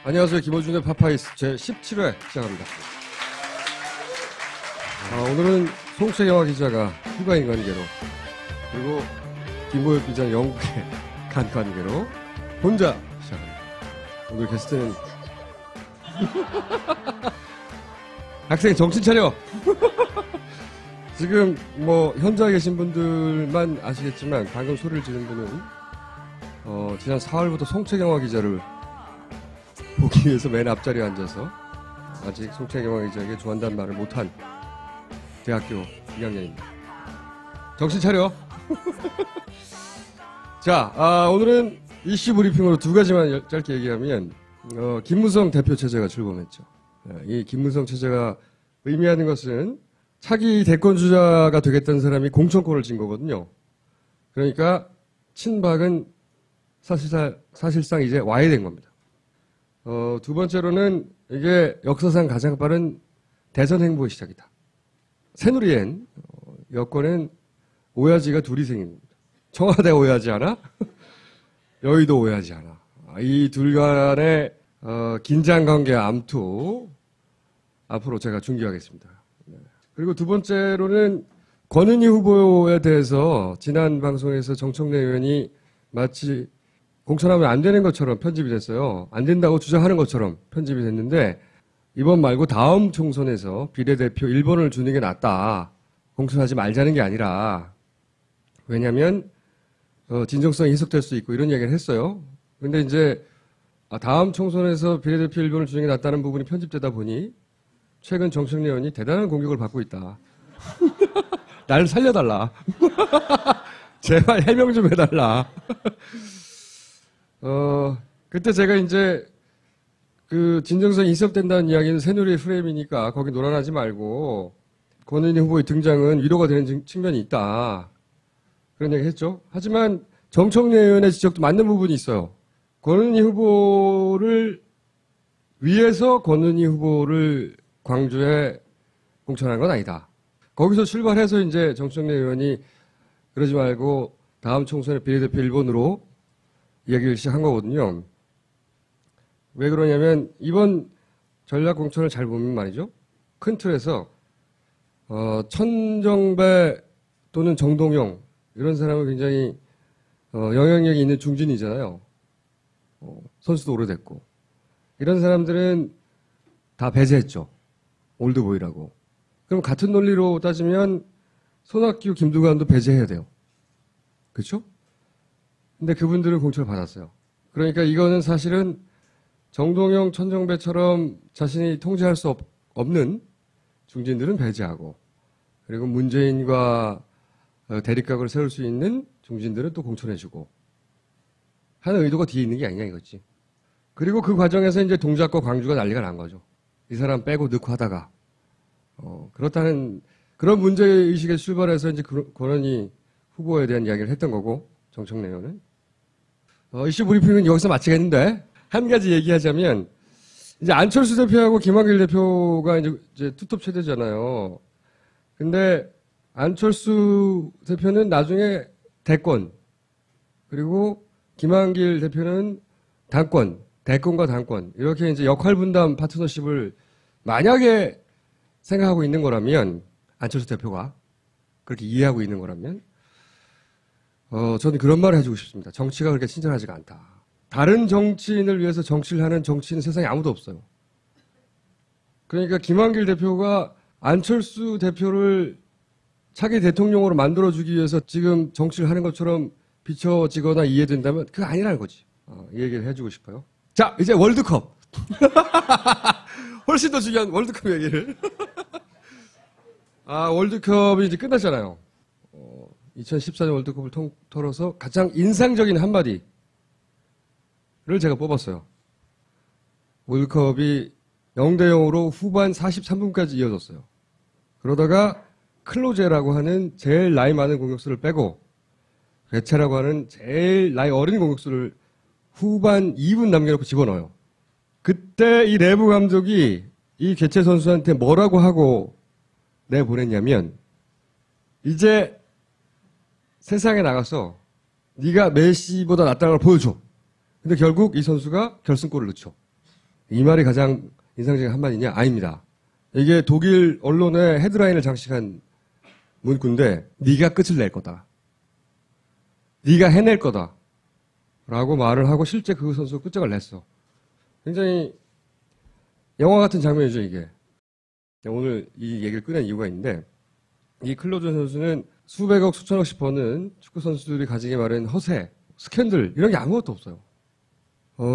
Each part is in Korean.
안녕하세요. 김호준의 파파이스 제17회 시작합니다. 오늘은 송채경화 기자가 휴가인 관계로, 그리고 김보엽 기자는 영국에 간 관계로 혼자 시작합니다. 오늘 게스트는 학생 정신 차려! 지금 현장에 계신 분들만 아시겠지만 방금 소리를 지른 분은 지난 4월부터 송채경화 기자를 보기 위해서 맨 앞자리에 앉아서 아직 송채경화 기자에게 좋아한다는 말을 못한 대학교 2학년입니다. 정신 차려! 자, 오늘은 이슈 브리핑으로 두 가지만 짧게 얘기하면, 김무성 대표 체제가 출범했죠. 이 김무성 체제가 의미하는 것은 차기 대권주자가 되겠다는 사람이 공천권을 진 거거든요. 그러니까 친박은 사실상 이제 와야 된 겁니다. 두 번째로는 이게 역사상 가장 빠른 대선 행보의 시작이다. 새누리엔 여권엔 오야지가 둘이 생깁니다. 청와대 오야지 하나, 여의도 오야지 하나. 이 둘 간의 긴장관계 암투 앞으로 제가 중계하겠습니다. 그리고 두 번째로는 권은희 후보에 대해서 지난 방송에서 정청래 의원이 마치 공천하면 안 되는 것처럼 편집이 됐어요. 안 된다고 주장하는 것처럼 편집이 됐는데, 이번 말고 다음 총선에서 비례대표 1번을 주는 게 낫다. 공천하지 말자는 게 아니라. 왜냐하면 진정성이 희석될 수 있고 이런 이야기를 했어요. 근데 이제 다음 총선에서 비례대표 1번을 주는 게 낫다는 부분이 편집되다 보니 최근 정청래 의원이 대단한 공격을 받고 있다. 나를 살려달라. 제발 해명 좀 해달라. 그때 제가 이제 그 진정성이 희석된다는 이야기는 새누리의 프레임이니까 거기 놀아나지 말고 권은희 후보의 등장은 위로가 되는 측면이 있다. 그런 얘기 했죠. 하지만 정청래 의원의 지적도 맞는 부분이 있어요. 권은희 후보를 위해서 권은희 후보를 광주에 공천한 건 아니다. 거기서 출발해서 이제 정청래 의원이 그러지 말고 다음 총선에 비례대표 1번으로 이야기를 시작한 거거든요. 왜 그러냐면 이번 전략 공천을 잘 보면 말이죠. 큰 틀에서 천정배 또는 정동영 이런 사람은 굉장히 영향력이 있는 중진이잖아요. 선수도 오래됐고. 이런 사람들은 다 배제했죠. 올드보이라고. 그럼 같은 논리로 따지면 손학규, 김두관도 배제해야 돼요. 그렇죠? 근데 그분들은 공천을 받았어요. 그러니까 이거는 사실은 정동영, 천정배처럼 자신이 통제할 수 없는 중진들은 배제하고, 그리고 문재인과 대립각을 세울 수 있는 중진들은 또 공천해주고 하는 의도가 뒤에 있는 게 아니냐 이거지. 그리고 그 과정에서 이제 동작과 광주가 난리가 난 거죠. 이 사람 빼고 넣고 하다가 그렇다는 그런 문제의식에 출발해서 이제 권은희 후보에 대한 이야기를 했던 거고, 정청래 의원은. 이슈 브리핑은 여기서 마치겠는데, 한 가지 얘기하자면, 이제 안철수 대표하고 김한길 대표가 이제 투톱 체제잖아요. 근데 안철수 대표는 나중에 대권, 그리고 김한길 대표는 당권, 대권과 당권, 이렇게 이제 역할 분담 파트너십을 만약에 생각하고 있는 거라면, 안철수 대표가 그렇게 이해하고 있는 거라면, 저는 그런 말을 해주고 싶습니다. 정치가 그렇게 친절하지가 않다. 다른 정치인을 위해서 정치를 하는 정치인은 세상에 아무도 없어요. 그러니까 김한길 대표가 안철수 대표를 차기 대통령으로 만들어주기 위해서 지금 정치를 하는 것처럼 비춰지거나 이해된다면 그거 아니라는 거지. 이 얘기를 해주고 싶어요. 자, 이제 월드컵. 훨씬 더 중요한 월드컵 얘기를. 월드컵이 이제 끝났잖아요. 2014년 월드컵을 통틀어서 가장 인상적인 한마디를 제가 뽑았어요. 월드컵이 0대0으로 후반 43분까지 이어졌어요. 그러다가 클로제라고 하는 제일 나이 많은 공격수를 빼고 베체라고 하는 제일 나이 어린 공격수를 후반 2분 남겨놓고 집어넣어요. 그때 이 레브 감독이 이 개체 선수한테 뭐라고 하고 내보냈냐면, 이제 세상에 나가서 네가 메시보다 낫다는 걸 보여줘. 근데 결국 이 선수가 결승골을 넣죠. 이 말이 가장 인상적인 한마디냐? 아닙니다. 이게 독일 언론의 헤드라인을 장식한 문구인데 네가 끝을 낼 거다. 네가 해낼 거다. 라고 말을 하고 실제 그 선수가 끝장을 냈어. 굉장히 영화 같은 장면이죠, 이게. 오늘 이 얘기를 꺼낸 이유가 있는데 이 클로제 선수는 수백억, 수천억씩 버는 축구 선수들이 가지게 마련한 허세, 스캔들 이런 게 아무것도 없어요.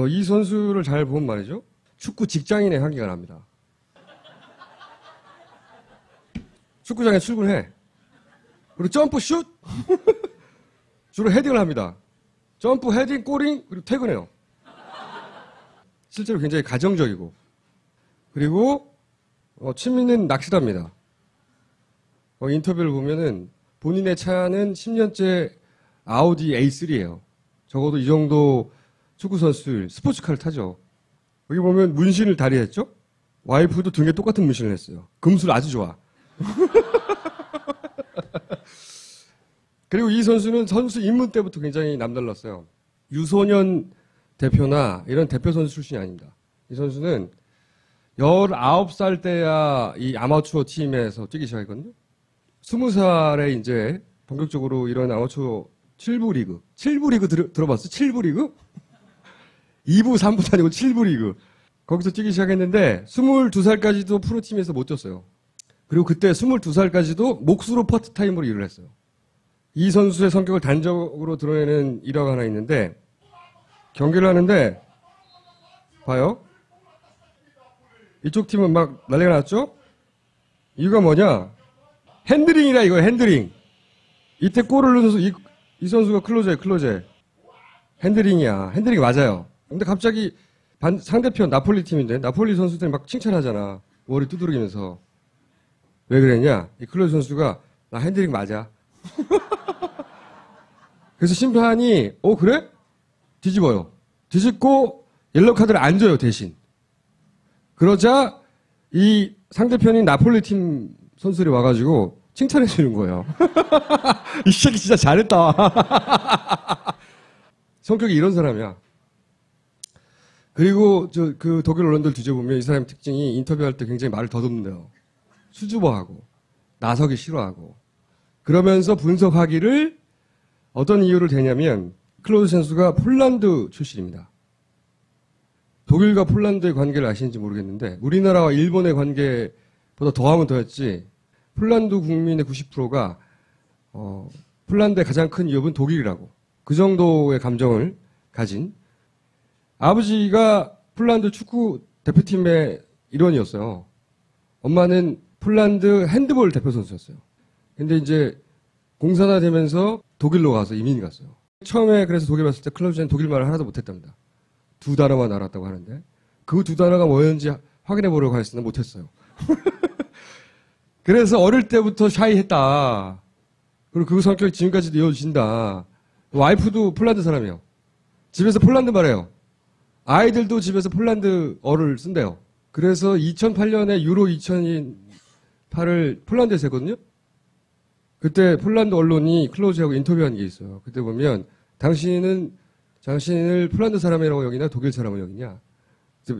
이 선수를 잘 보면 말이죠. 축구 직장인의 향기가 납니다. 축구장에 출근해. 그리고 점프 슛! 주로 헤딩을 합니다. 점프, 헤딩, 꼬링, 그리고 퇴근해요. 실제로 굉장히 가정적이고. 그리고 취미는 낚시랍니다. 인터뷰를 보면은 본인의 차는 10년째 아우디 A3예요. 적어도 이 정도 축구 선수들 스포츠카를 타죠. 여기 보면 문신을 다리에 했죠? 와이프도 등에 똑같은 문신을 했어요. 금술 아주 좋아. 그리고 이 선수는 선수 입문 때부터 굉장히 남달랐어요. 유소년 대표나 이런 대표 선수 출신이 아닙니다. 이 선수는 19살 때야 이 아마추어 팀에서 뛰기 시작했거든요. 20살에 이제 본격적으로 이런 아마추어 7부 리그. 7부 리그 들어봤어? 7부 리그? 2부, 3부도 아니고 7부 리그. 거기서 뛰기 시작했는데 22살까지도 프로팀에서 못 뛰었어요. 그리고 그때 22살까지도 몫으로 파트타임으로 일을 했어요. 이 선수의 성격을 단적으로 드러내는 일화가 하나 있는데 경기를 하는데 봐요. 이쪽 팀은 막 난리가 났죠? 이유가 뭐냐? 핸드링이라 이거예요. 핸드링. 이때 골을 넣은 선수 이 선수가 클로제. 핸드링이야. 핸드링 맞아요. 근데 갑자기 상대편 나폴리 팀인데 나폴리 선수들이 막 칭찬하잖아. 머리 두드리면서. 왜 그랬냐? 이 클로제 선수가 나 핸드링 맞아. 그래서 심판이 그래? 뒤집어요. 뒤집고 옐로우 카드를 안 줘요, 대신. 그러자 이 상대편인 나폴리 팀 선수들이 와가지고 칭찬해 주는 거예요. 이 새끼 진짜 잘했다. 성격이 이런 사람이야. 그리고 그 독일 언론들 뒤져보면 이 사람의 특징이 인터뷰할 때 굉장히 말을 더듬는데요. 수줍어하고 나서기 싫어하고 그러면서 분석하기를 어떤 이유를 대냐면 클로제 선수가 폴란드 출신입니다. 독일과 폴란드의 관계를 아시는지 모르겠는데 우리나라와 일본의 관계보다 더하면 더했지 폴란드 국민의 90%가 폴란드의 가장 큰 위협은 독일이라고 그 정도의 감정을 가진 아버지가 폴란드 축구 대표팀의 일원이었어요. 엄마는 폴란드 핸드볼 대표 선수였어요. 근데 이제 공산화되면서 독일로 가서 이민 갔어요. 처음에 그래서 독일 왔을 때 클로제는 독일말을 하나도 못했답니다. 2단어만 알았다고 하는데 그 2단어가 뭐였는지 확인해 보려고 했으나 못했어요. 그래서 어릴 때부터 샤이했다. 그리고 그 성격이 지금까지도 이어진다. 와이프도 폴란드 사람이에요. 집에서 폴란드 말해요. 아이들도 집에서 폴란드어를 쓴대요. 그래서 2008년에 유로 2008을 폴란드에서 했거든요. 그때 폴란드 언론이 클로제하고 인터뷰한 게 있어요. 그때 보면 당신을 폴란드 사람이라고 여기냐 독일 사람을 여기냐.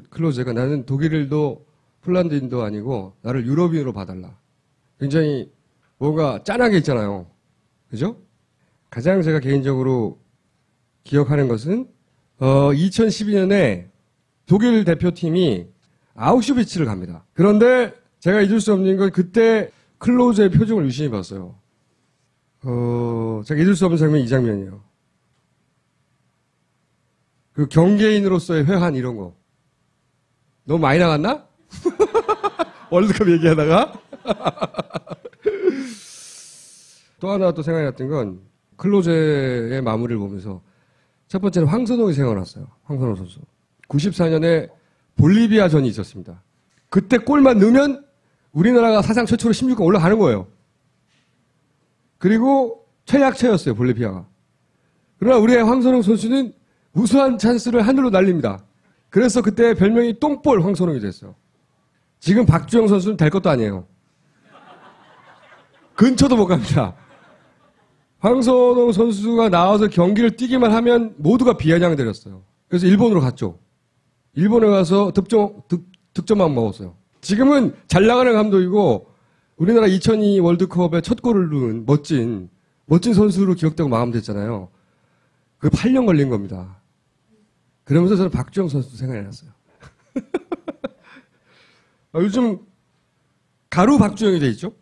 클로제가 나는 독일인도 폴란드인도 아니고 나를 유럽인으로 봐달라. 굉장히 뭔가 짠하게 있잖아요. 그죠? 가장 제가 개인적으로 기억하는 것은 2012년에 독일 대표팀이 아우슈비츠를 갑니다. 그런데 제가 잊을 수 없는 건 그때 클로제의 표정을 유심히 봤어요. 제가 잊을 수 없는 장면이 이 장면이에요. 그 경계인으로서의 회한 이런 거. 너무 많이 나갔나? 월드컵 얘기하다가? 또 하나 또 생각이 났던 건 클로제의 마무리를 보면서 첫 번째는 황선홍이 생각났어요. 황선홍 선수. 94년에 볼리비아전이 있었습니다. 그때 골만 넣으면 우리나라가 사상 최초로 16강 올라가는 거예요. 그리고 최약체였어요, 볼리비아가. 그러나 우리의 황선홍 선수는 우수한 찬스를 하늘로 날립니다. 그래서 그때 별명이 똥볼 황선홍이 됐어요. 지금 박주영 선수는 될 것도 아니에요. 근처도 못 갑니다. 황선홍 선수가 나와서 경기를 뛰기만 하면 모두가 비아냥대렸어요. 그래서 일본으로 갔죠. 일본에 가서 득점만 먹었어요. 지금은 잘 나가는 감독이고 우리나라 2002 월드컵에 첫 골을 넣은 멋진 선수로 기억되고 마감됐잖아요. 그게 8년 걸린 겁니다. 그러면서 저는 박주영 선수도 생각이 났어요. 요즘 가루 박주영이 돼 있죠?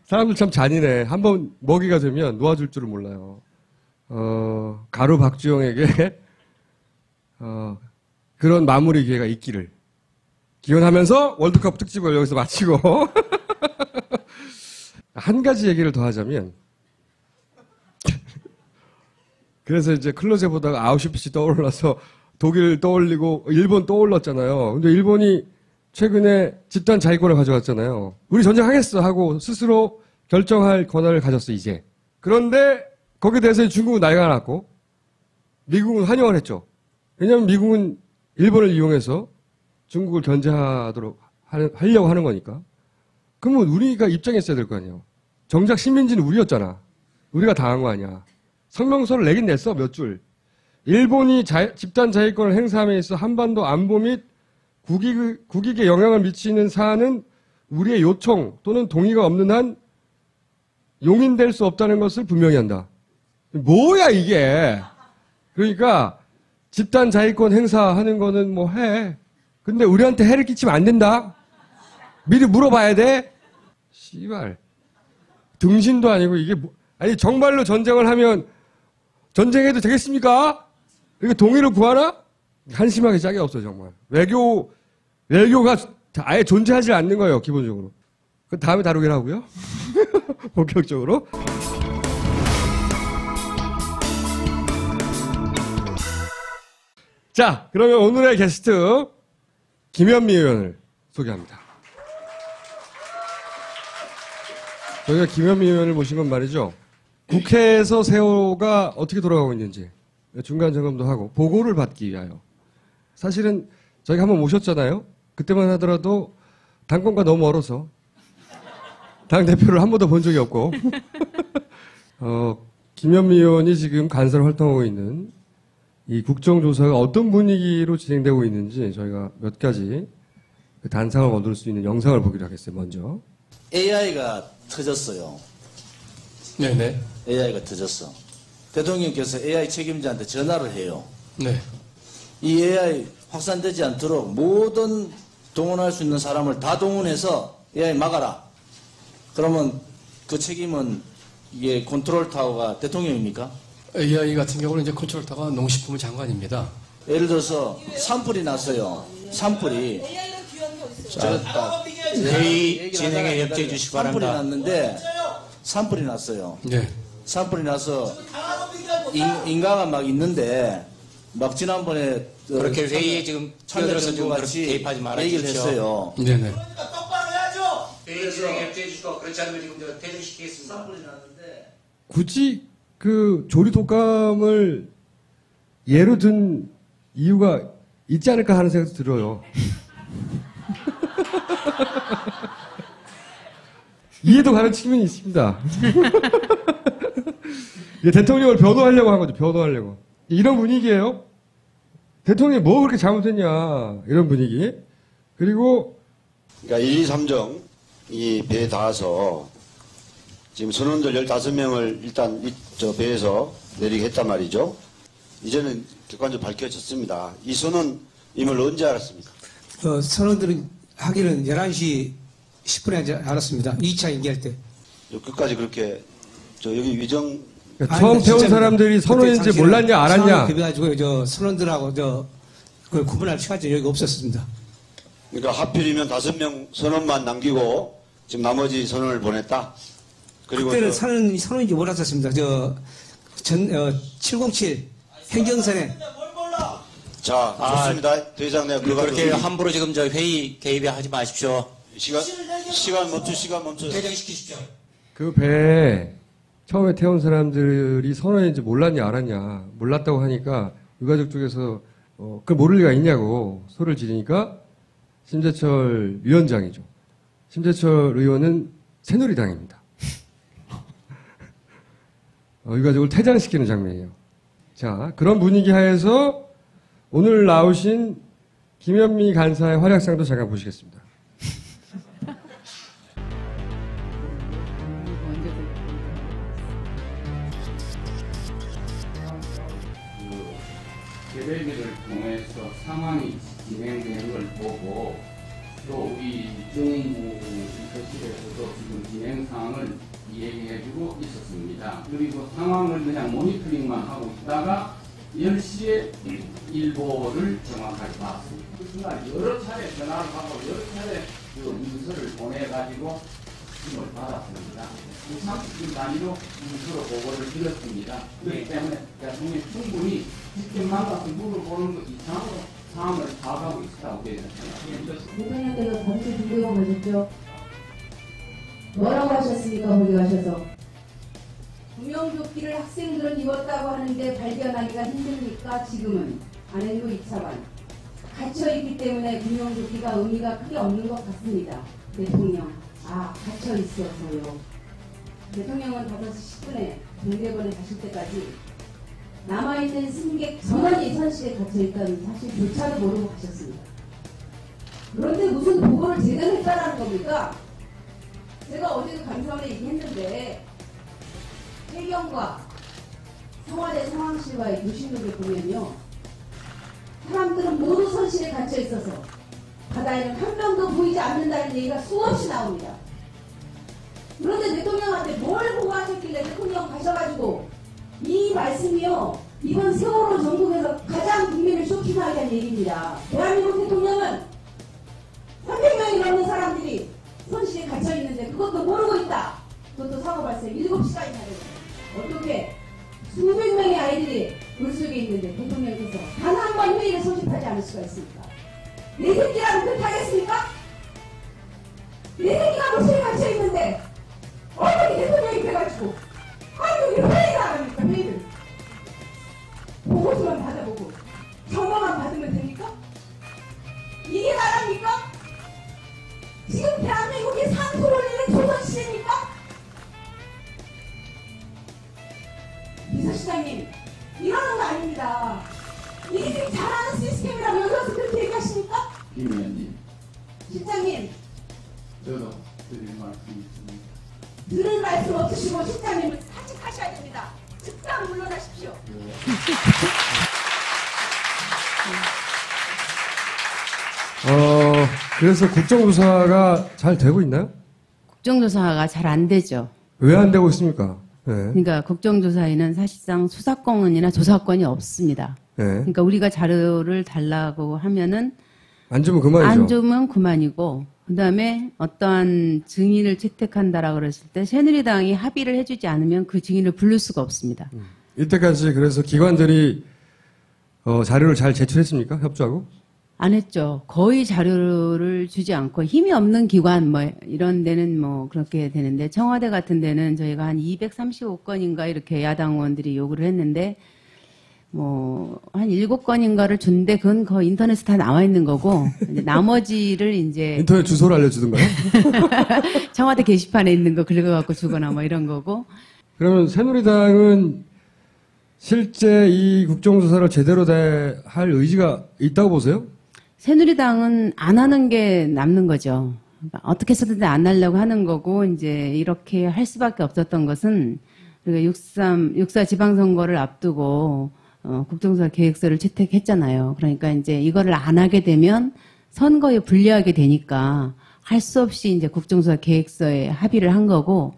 사람들 참 잔인해. 한번 먹이가 되면 놓아줄 줄을 몰라요. 가루 박주영에게 그런 마무리 기회가 있기를 기원하면서 월드컵 특집을 여기서 마치고 한 가지 얘기를 더 하자면 그래서 이제 클로제 보다가 아우슈피츠 떠올라서 독일 떠올리고 일본 떠올랐잖아요. 근데 일본이 최근에 집단 자위권을 가져갔잖아요. 우리 전쟁하겠어 하고 스스로 결정할 권한을 가졌어 이제. 그런데 거기에 대해서 중국은 난리가 났고 미국은 환영을 했죠. 왜냐하면 미국은 일본을 이용해서 중국을 견제하도록 하려고 하는 거니까. 그러면 우리가 입장했어야 될 거 아니에요. 정작 식민지는 우리였잖아. 우리가 당한 거 아니야. 성명서를 내긴 냈어 몇 줄. 일본이 집단 자위권을 행사함에 있어 한반도 안보 및 국익에 영향을 미치는 사안은 우리의 요청 또는 동의가 없는 한 용인될 수 없다는 것을 분명히 한다. 뭐야 이게. 그러니까 집단 자위권 행사하는 거는 뭐 해. 근데 우리한테 해를 끼치면 안 된다. 미리 물어봐야 돼. 씨발. 등신도 아니고 이게 아니 정말로 전쟁을 하면 전쟁해도 되겠습니까? 이렇게 동의를 구하나? 한심하게 짝이 없어 정말. 외교가 아예 존재하지 않는 거예요 기본적으로. 그 다음에 다루기로 하고요. 본격적으로. 자, 그러면 오늘의 게스트 김현미 의원을 소개합니다. 저희가 김현미 의원을 모신 건 말이죠. 국회에서 세월호가 어떻게 돌아가고 있는지 중간 점검도 하고 보고를 받기 위하여. 사실은 저희가 한번 모셨잖아요. 그때만 하더라도 당권과 너무 멀어서 당대표를 한 번도 본 적이 없고 김현미 의원이 지금 간사로 활동하고 있는 이 국정조사가 어떤 분위기로 진행되고 있는지 저희가 몇 가지 단상을 얻을 수 있는 영상을 보기로 하겠어요. 먼저 AI가 터졌어요. 네네. AI가 터졌어. 대통령께서 AI 책임자한테 전화를 해요. 네. 이 AI 확산되지 않도록 모든 동원할 수 있는 사람을 다 동원해서 AI 막아라. 그러면 그 책임은 이게 컨트롤 타워가 대통령입니까? AI 같은 경우는 이제 컨트롤타가 농식품부 장관입니다. 예를 들어서 산불이 났어요. 산불이. 회의 진행에 협조해 주시기 바랍니다. 산불이 났는데 산불이 났어요. 네. 산불이 나서 인가가 막 있는데 막 지난번에 그렇게 회의에 지금 끼어들어서 지금 그렇게 개입하지 말아 얘기를 주십시오. 했어요. 네네. 똑바로 해야죠. 회의 진행에 협조해 주시고 그렇지 않으면 지금 제가 퇴진시키겠습니다. 산불이 났는데 굳이 그 조리 독감을 예로 든 이유가 있지 않을까 하는 생각도 들어요. 이해도 가는 측면이 있습니다. 대통령을 변호하려고 한 거죠. 변호하려고. 이런 분위기예요. 대통령이 뭐 그렇게 잘못했냐. 이런 분위기. 그리고 그러니까 1, 2, 3정 이 배에 닿아서 지금 선원들 15명을 일단 저 배에서 내리게 했단 말이죠. 이제는 객관적으로 밝혀졌습니다. 이 선원임을 언제 알았습니까? 선원들은 하기는 11시 10분에 알았습니다. 2차 연기할 때. 끝까지 그렇게 여기 위정 그러니까 처음 태운 사람들이 선원인지 몰랐냐 알았냐. 그래가지고 선원들하고 그걸 구분할 시간이 여기가 없었습니다. 그러니까 하필이면 5명 선원만 남기고 지금 나머지 선원을 보냈다. 그리고 그때는 선원인지 몰랐었습니다. 707 행정선에. 자 좋습니다. 더 이상 내가 그렇게 함부로 지금 저 회의 개입에 하지 마십시오. 시간 멈춰. 퇴장시키십시오. 그 배에 처음에 태운 사람들이 선원인지 몰랐냐 알았냐. 몰랐다고 하니까 유가족 쪽에서 그걸 모를 리가 있냐고 소리를 지르니까 심재철 위원장이죠. 심재철 의원은 새누리당입니다. 유가족을 퇴장시키는 장면이에요. 자, 그런 분위기 하에서 오늘 나오신 김현미 간사의 활약상도 잠깐 보시겠습니다. 개별기를 통해서 상황이 진행되는 걸 보고 또 우리 정부서실에서도 지금 진행 상황을 얘기해주고 있었습니다. 그리고 상황을 그냥 모니터링만 하고 있다가 10시에 일보를 정확하게 봤습니다. 그 순간 여러 차례 전화를 하고 여러 차례 그 문서를 보내가지고 힘을 받았습니다. 30분 단위로 문서로 보고를 드렸습니다. 그렇기 때문에 대통령이 충분히 직접 만나서 물어보는 것 이상으로 상황을 파악하고 있다고 생각합니다. 대통령께서 잠시 중도용 하셨죠? 뭐라고 하셨습니까? 거기 가셔서 구명조끼를 학생들은 입었다고 하는데 발견하기가 힘듭니까? 지금은 안행도 2차관 갇혀있기 때문에 구명조끼가 의미가 크게 없는 것 같습니다. 대통령 갇혀있어서요. 대통령은 5시 10분에 동대본에 가실 때까지 남아있는 승객 전원이 선실에 갇혀있다는 사실조차도 모르고 가셨습니다. 그런데 무슨 보고를 제대로 했다라는 겁니까? 제가 어제도 감사원에 얘기했는데 해경과 청와대 상황실과의 교신록을 보면요, 사람들은 모두 선실에 갇혀 있어서 바다에는 한 명도 보이지 않는다는 얘기가 수없이 나옵니다. 그런데 대통령한테 뭘 보고하셨길래 대통령 가셔가지고 이 말씀이요, 이번 세월호 전국에서 가장 국민을 쇼킹하게 한 얘기입니다. 대한민국 대통령은 300명이 넘는 사람들이 선실에 갇혀있는데 그것도 모르고 있다. 그것도 사고 발생 7시간이나 되고 어떻게 수백 명의 아이들이 물속에 있는데 대통령께서 단 한 번 회의를 소집하지 않을 수가 있습니까? 내 새끼라면 그렇게 하겠습니까? 내 새끼가 물속에 갇혀있는데 어떻게 대통령이 돼가지고 아니 왜 회의를 안 합니까? 회의를 보고서만 받아보고 경고만 받으면 됩니까? 이게 나랍니까? 지금 대한민국이 상소를 올리는 조선시대입니까? 비서실장님, 이러는 거 아닙니다. 이게 지금 잘하는 시스템이라고 여기서 그렇게 얘기하십니까? 김 의원님, 실장님, 저도 드릴 말씀이 있습니다. 들을 말씀 없으시고 실장님은 사직하셔야 됩니다. 즉각 물러나십시오. 그래서 국정조사가 잘 되고 있나요? 국정조사가 잘 안 되죠. 왜 안 되고 있습니까? 네. 그러니까 국정조사에는 사실상 수사권이나 조사권이 없습니다. 네. 그러니까 우리가 자료를 달라고 하면은 안 주면 그만이죠. 안 주면 그만이고, 그다음에 어떠한 증인을 채택한다라고 그랬을 때 새누리당이 합의를 해주지 않으면 그 증인을 부를 수가 없습니다. 이때까지 그래서 기관들이 자료를 잘 제출했습니까? 협조하고? 안 했죠. 거의 자료를 주지 않고 힘이 없는 기관 뭐 이런 데는 뭐 그렇게 되는데 청와대 같은 데는 저희가 한 235건인가 이렇게 야당 의원들이 요구를 했는데 뭐 한 7건인가를 줬는데 그건 거의 인터넷에 다 나와 있는 거고 이제 나머지를 이제 인터넷 주소를 알려주던가요? 청와대 게시판에 있는 거 긁어갖고 주거나 뭐 이런 거고. 그러면 새누리당은 실제 이 국정조사를 제대로 할 의지가 있다고 보세요? 새누리당은 안 하는 게 남는 거죠. 어떻게 해서든 안 하려고 하는 거고, 이제 이렇게 할 수밖에 없었던 것은, 우리가 6.4 지방선거를 앞두고, 국정조사 계획서를 채택했잖아요. 그러니까 이제 이거를 안 하게 되면 선거에 불리하게 되니까 할 수 없이 이제 국정조사 계획서에 합의를 한 거고,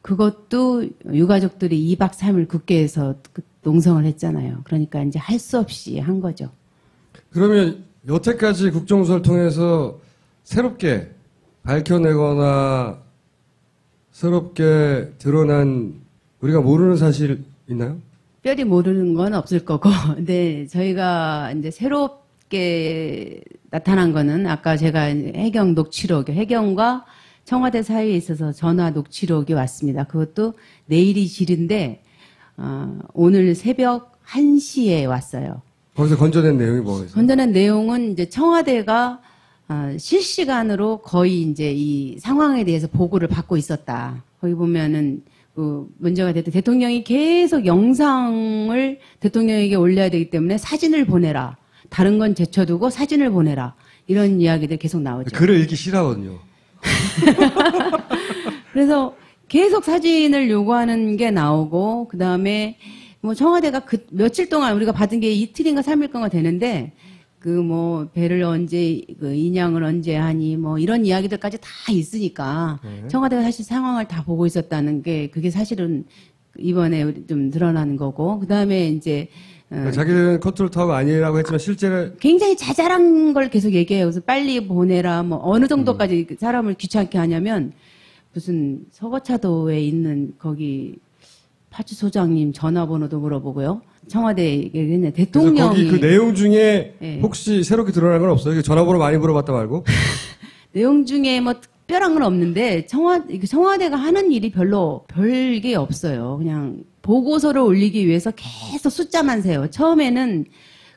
그것도 유가족들이 2박 3일 국회에서 농성을 했잖아요. 그러니까 이제 할 수 없이 한 거죠. 그러면 여태까지 국정조사를 통해서 새롭게 밝혀내거나 새롭게 드러난 우리가 모르는 사실 있나요? 특별히 모르는 건 없을 거고, 근데 저희가 이제 새롭게 나타난 거는 아까 제가 해경 녹취록, 해경과 청와대 사이에 있어서 전화 녹취록이 왔습니다. 그것도 내일이 질인데, 오늘 새벽 1시에 왔어요. 거기서 건져낸 내용이 뭐예요? 건전한 내용은 이제 청와대가 실시간으로 거의 이제 이 상황에 대해서 보고를 받고 있었다. 거기 보면은 그 문제가 됐던 대통령이 계속 영상을 대통령에게 올려야 되기 때문에 사진을 보내라. 다른 건 제쳐두고 사진을 보내라. 이런 이야기들 계속 나오죠. 글을 읽기 싫어하거든요. 그래서 계속 사진을 요구하는 게 나오고, 그 다음에 뭐 청와대가 그 며칠 동안 우리가 받은 게 이틀인가 3일간가 되는데, 그 뭐 배를 언제, 그 인양을 언제 하니, 뭐 이런 이야기들까지 다 있으니까, 청와대가 사실 상황을 다 보고 있었다는 게, 그게 사실은 이번에 좀 드러나는 거고, 그 다음에 이제, 자기들은 컨트롤 타워가 아니라고 했지만 실제로 굉장히 자잘한 걸 계속 얘기해요. 그래서 빨리 보내라, 뭐 어느 정도까지 사람을 귀찮게 하냐면, 무슨 서거차도에 있는 거기 파주소장님 전화번호도 물어보고요. 청와대 얘기했네. 그래서 대통령이 거기 그 내용 중에 네. 혹시 새롭게 드러난 건 없어요? 전화번호 많이 물어봤다 말고? 내용 중에 뭐 특별한 건 없는데 청와대가 하는 일이 별로 별게 없어요. 그냥 보고서를 올리기 위해서 계속 숫자만 세요. 처음에는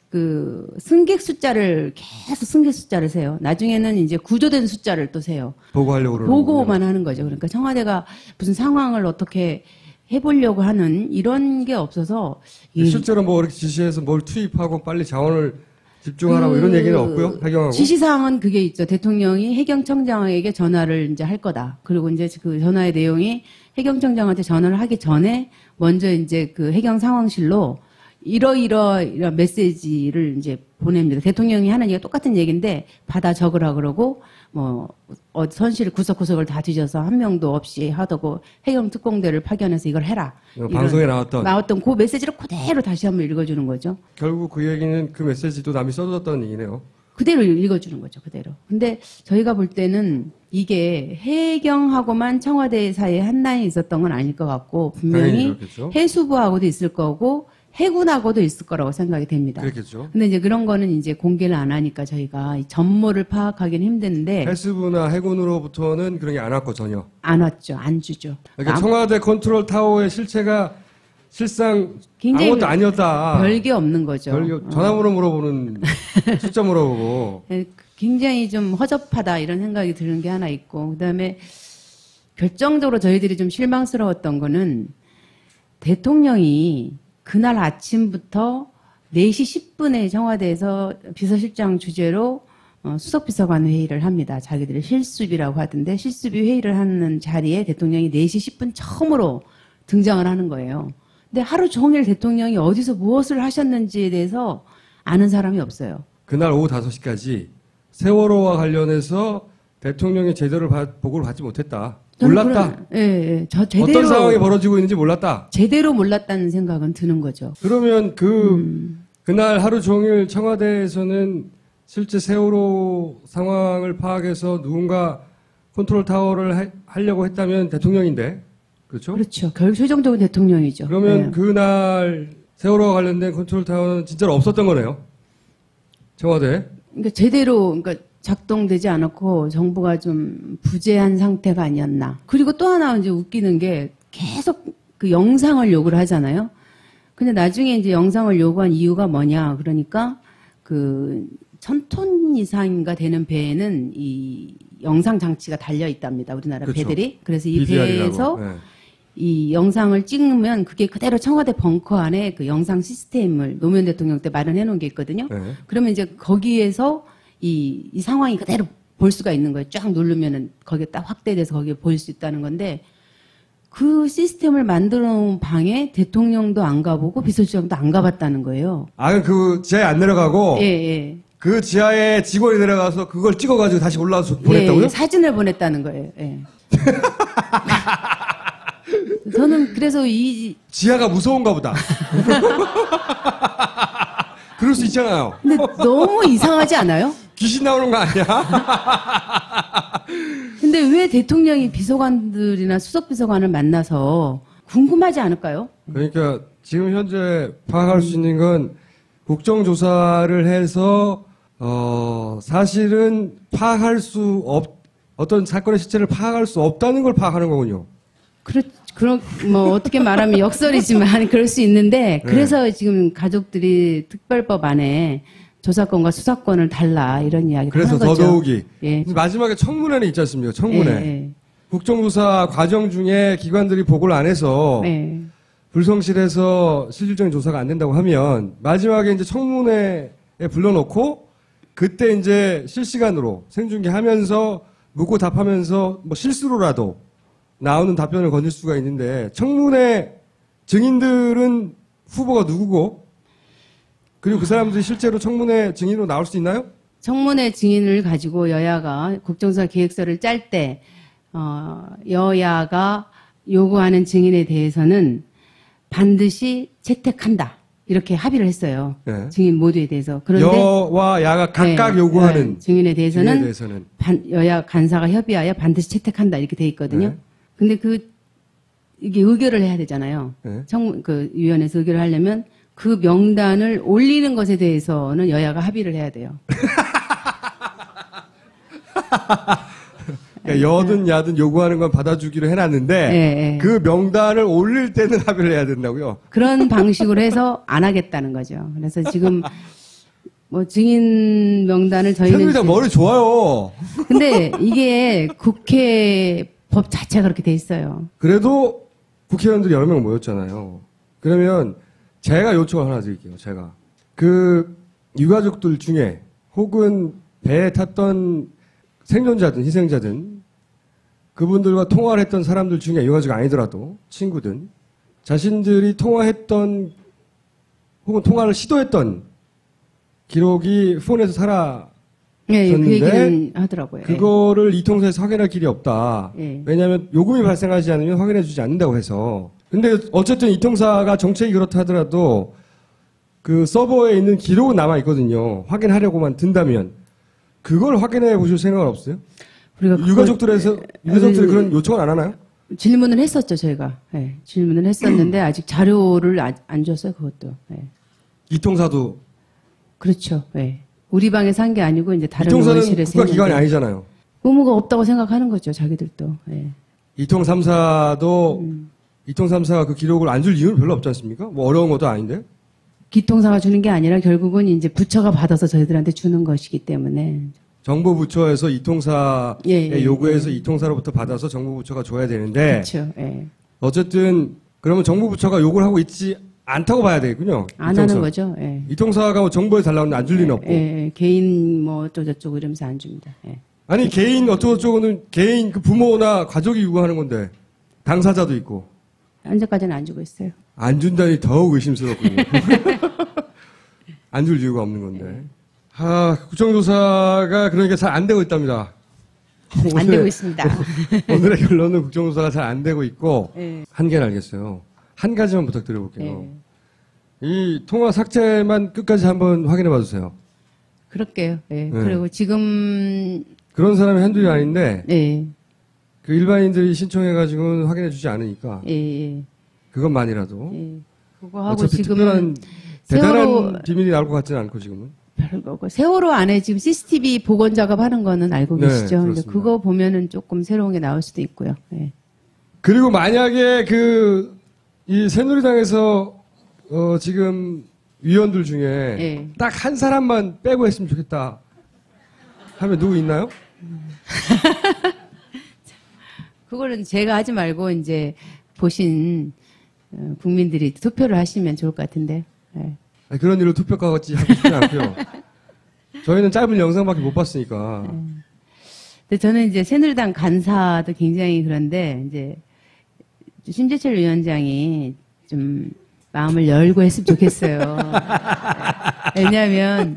그 승객 숫자를 계속 승객 숫자를 세요. 나중에는 이제 구조된 숫자를 또 세요. 보고하려고 그러는 보고만 하는 거죠. 그러니까 청와대가 무슨 상황을 어떻게 해보려고 하는 이런 게 없어서 실제로 뭐 이렇게 지시해서 뭘 투입하고 빨리 자원을 집중하라고 이런 얘기는 없고요. 해경하고. 지시사항은 그게 있죠. 대통령이 해경청장에게 전화를 이제 할 거다. 그리고 이제 그 전화의 내용이 해경청장한테 전화를 하기 전에 먼저 이제 그 해경 상황실로 이런 메시지를 이제 보냅니다. 대통령이 하는 얘기가 똑같은 얘기인데 받아 적으라 그러고 뭐 선실 구석구석을 다 뒤져서 한 명도 없이 하더고 해경 특공대를 파견해서 이걸 해라. 방송에 나왔던 그 메시지를 그대로 다시 한번 읽어주는 거죠. 결국 그 얘기는 그 메시지도 남이 써줬다는 얘기네요. 그대로 읽어주는 거죠. 그대로. 근데 저희가 볼 때는 이게 해경하고만 청와대 사이에 한란이 있었던 건 아닐 것 같고 분명히 해수부하고도 있을 거고 해군하고도 있을 거라고 생각이 됩니다. 그렇겠죠. 근데 이제 그런 거는 이제 공개를 안 하니까 저희가 이 전모를 파악하기는 힘드는데. 해수부나 해군으로부터는 그런 게 안 왔고 전혀. 안 왔죠. 안 주죠. 그러니까 청와대 컨트롤 타워의 실체가 실상 굉장히 아무것도 아니었다. 별게 없는 거죠. 전화번호 물어보는 숫자 물어보고. 굉장히 좀 허접하다 이런 생각이 드는 게 하나 있고 그다음에 결정적으로 저희들이 좀 실망스러웠던 거는 대통령이 그날 아침부터 4시 10분에 청와대에서 비서실장 주재로 수석비서관 회의를 합니다. 자기들이 실습이라고 하던데 실습이 회의를 하는 자리에 대통령이 4시 10분 처음으로 등장을 하는 거예요. 근데 하루 종일 대통령이 어디서 무엇을 하셨는지에 대해서 아는 사람이 없어요. 그날 오후 5시까지 세월호와 관련해서 대통령이 제대로 보고를 받지 못했다. 몰랐다. 예. 저 제대로 어떤 상황이 벌어지고 있는지 몰랐다. 제대로 몰랐다는 생각은 드는 거죠. 그러면 그날 하루 종일 청와대에서는 실제 세월호 상황을 파악해서 누군가 컨트롤 타워를 하려고 했다면 대통령인데, 그렇죠? 그렇죠. 최종적으로 대통령이죠. 그러면 그날 세월호와 관련된 컨트롤 타워는 진짜로 없었던 거네요. 청와대. 그러니까 제대로 작동되지 않았고 정부가 좀 부재한 상태가 아니었나. 그리고 또 하나 이제 웃기는 게 계속 그 영상을 요구를 하잖아요. 근데 나중에 이제 영상을 요구한 이유가 뭐냐. 그러니까 그 1000톤 이상인가 되는 배에는 이 영상 장치가 달려 있답니다. 우리나라 그렇죠. 배들이. 그래서 이 BVR이라고. 배에서 네. 이 영상을 찍으면 그게 그대로 청와대 벙커 안에 그 영상 시스템을 노무현 대통령 때 마련해 놓은 게 있거든요. 네. 그러면 이제 거기에서 이 상황이 그대로 볼 수가 있는 거예요. 쫙 누르면은 거기에 딱 확대돼서 거기에 보일 수 있다는 건데 그 시스템을 만들어 놓은 방에 대통령도 안 가보고 비서실장도 안 가봤다는 거예요. 아, 그 지하에 안 내려가고 예. 그 지하에 직원이 내려가서 그걸 찍어가지고 다시 올라와서 보냈다고요? 예, 사진을 보냈다는 거예요. 예. 저는 그래서 지하가 무서운가 보다. 그럴 수 있잖아요. 근데 너무 이상하지 않아요? 귀신 나오는 거 아니야? 근데 왜 대통령이 비서관들이나 수석비서관을 만나서 궁금하지 않을까요? 그러니까 지금 현재 파악할 수 있는 건 국정조사를 해서 사실은 어떤 사건의 실체를 파악할 수 없다는 걸 파악하는 거군요. 뭐 어떻게 말하면 역설이지만 그럴 수 있는데 그래서 지금 가족들이 특별법 안에 조사권과 수사권을 달라 이런 이야기를 하는 거죠. 그래서 더더욱이 예. 마지막에 청문회는 있지 않습니까? 청문회. 예. 국정조사 과정 중에 기관들이 보고를 안 해서 불성실해서 실질적인 조사가 안 된다고 하면 마지막에 이제 청문회 불러놓고 그때 이제 실시간으로 생중계하면서 묻고 답하면서 뭐 실수로라도 나오는 답변을 건질 수가 있는데 청문회 증인들은 후보가 누구고 그리고 그 사람들이 실제로 청문회 증인으로 나올 수 있나요? 청문회 증인을 가지고 여야가 국정조사 계획서를 짤 때 여야가 요구하는 증인에 대해서는 반드시 채택한다. 이렇게 합의를 했어요. 네. 증인 모두에 대해서. 그런데 여와 야가 각각 네, 요구하는 증인에 대해서는 증인에 여야 간사가 협의하여 반드시 채택한다. 이렇게 돼 있거든요. 네. 근데 이게 의결을 해야 되잖아요. 네. 위원회에서 의결을 하려면 그 명단을 올리는 것에 대해서는 여야가 합의를 해야 돼요. 그러니까 여든 야든 요구하는 건 받아주기로 해놨는데 네. 그 명단을 올릴 때는 합의를 해야 된다고요? 그런 방식으로 해서 안 하겠다는 거죠. 그래서 지금 뭐 증인 명단을 저희는 새누리당 머리 좋아요. 근데 이게 국회 법 자체가 그렇게 돼 있어요. 그래도 국회의원들이 여러 명 모였잖아요. 그러면 제가 요청을 하나 드릴게요. 제가 그 유가족들 중에 혹은 배에 탔던 생존자든 희생자든 그분들과 통화를 했던 사람들 중에 유가족 아니더라도 친구든 자신들이 통화했던 혹은 통화를 시도했던 기록이 폰에서 사라졌는데 네, 그 얘기는 하더라고요. 그거를 이통사에서 확인할 길이 없다. 예. 왜냐하면 요금이 발생하지 않으면 확인해주지 않는다고 해서. 근데 어쨌든 이통사가 정책이 그렇다 하더라도 그 서버에 있는 기록은 남아 있거든요. 확인하려고만 든다면 그걸 확인해 보실 생각은 없어요? 유가족들이 그런 요청을 안 하나요? 질문을 했었죠, 저희가. 네, 질문을 했었는데 아직 자료를 안 줬어요, 그것도. 네. 이통사도 그렇죠. 네. 우리 방에서 한 게 아니고 이제 다른 이통사는 의원실에서 국가기관이 했는데 아니잖아요. 의무가 없다고 생각하는 거죠, 자기들도. 네. 이통 3사도 이통 3사가 그 기록을 안 줄 이유는 별로 없지 않습니까? 뭐 어려운 것도 아닌데. 기통사가 주는 게 아니라 결국은 이제 부처가 받아서 저희들한테 주는 것이기 때문에. 정부 부처에서 이통사의 예. 요구해서 이통사로부터 받아서 정부 부처가 줘야 되는데 그렇죠. 예. 어쨌든 그러면 정부 부처가 요구를 하고 있지 않다고 봐야 되겠군요. 안 이통사. 하는 거죠. 예. 이통사가 뭐 정부에 달라는데 안 줄 리는 없고. 예, 개인 뭐 어쩌고저쩌고 이러면서 안 줍니다. 예. 아니 개인 어쩌고저쩌고는 개인 그 부모나 가족이 요구하는 건데 당사자도 있고 현재까지는 안 주고 있어요. 안 준다니 더욱 의심스럽군요. 안 줄 이유가 없는 건데. 국정조사가 그러니까 잘 안 되고 있답니다. 안 되고 있습니다. 오늘의 결론은 국정조사가 잘 안 되고 있고 예. 한계는 알겠어요. 한 가지만 부탁드려볼게요. 예. 이 통화 삭제만 끝까지 한번 확인해 봐주세요. 그럴게요. 예. 그리고 지금 그런 사람이 한둘이 아닌데 예. 그 일반인들이 신청해가지고는 확인해 주지 않으니까 예. 그것만이라도 예. 그거 하고 어차피 지금은 대단한 비밀이 나올 것 같지는 않고 지금은. 별거고 세월호 안에 지금 CCTV 복원 작업하는 거는 알고 네, 계시죠? 근데 그렇습니다. 그거 보면은 조금 새로운 게 나올 수도 있고요. 예. 그리고 만약에 이 새누리당에서 지금 위원들 중에 예. 딱 한 사람만 빼고 했으면 좋겠다 하면 누구 있나요? 그거는 제가 하지 말고 이제 보신 국민들이 투표를 하시면 좋을 것 같은데. 예. 아니, 그런 일로 투표까지 하고 싶지 않고요. 저희는 짧은 영상밖에 못 봤으니까. 근데 저는 이제 새누리당 간사도 굉장히 그런데 이제 심재철 위원장이 좀 마음을 열고 했으면 좋겠어요. 왜냐하면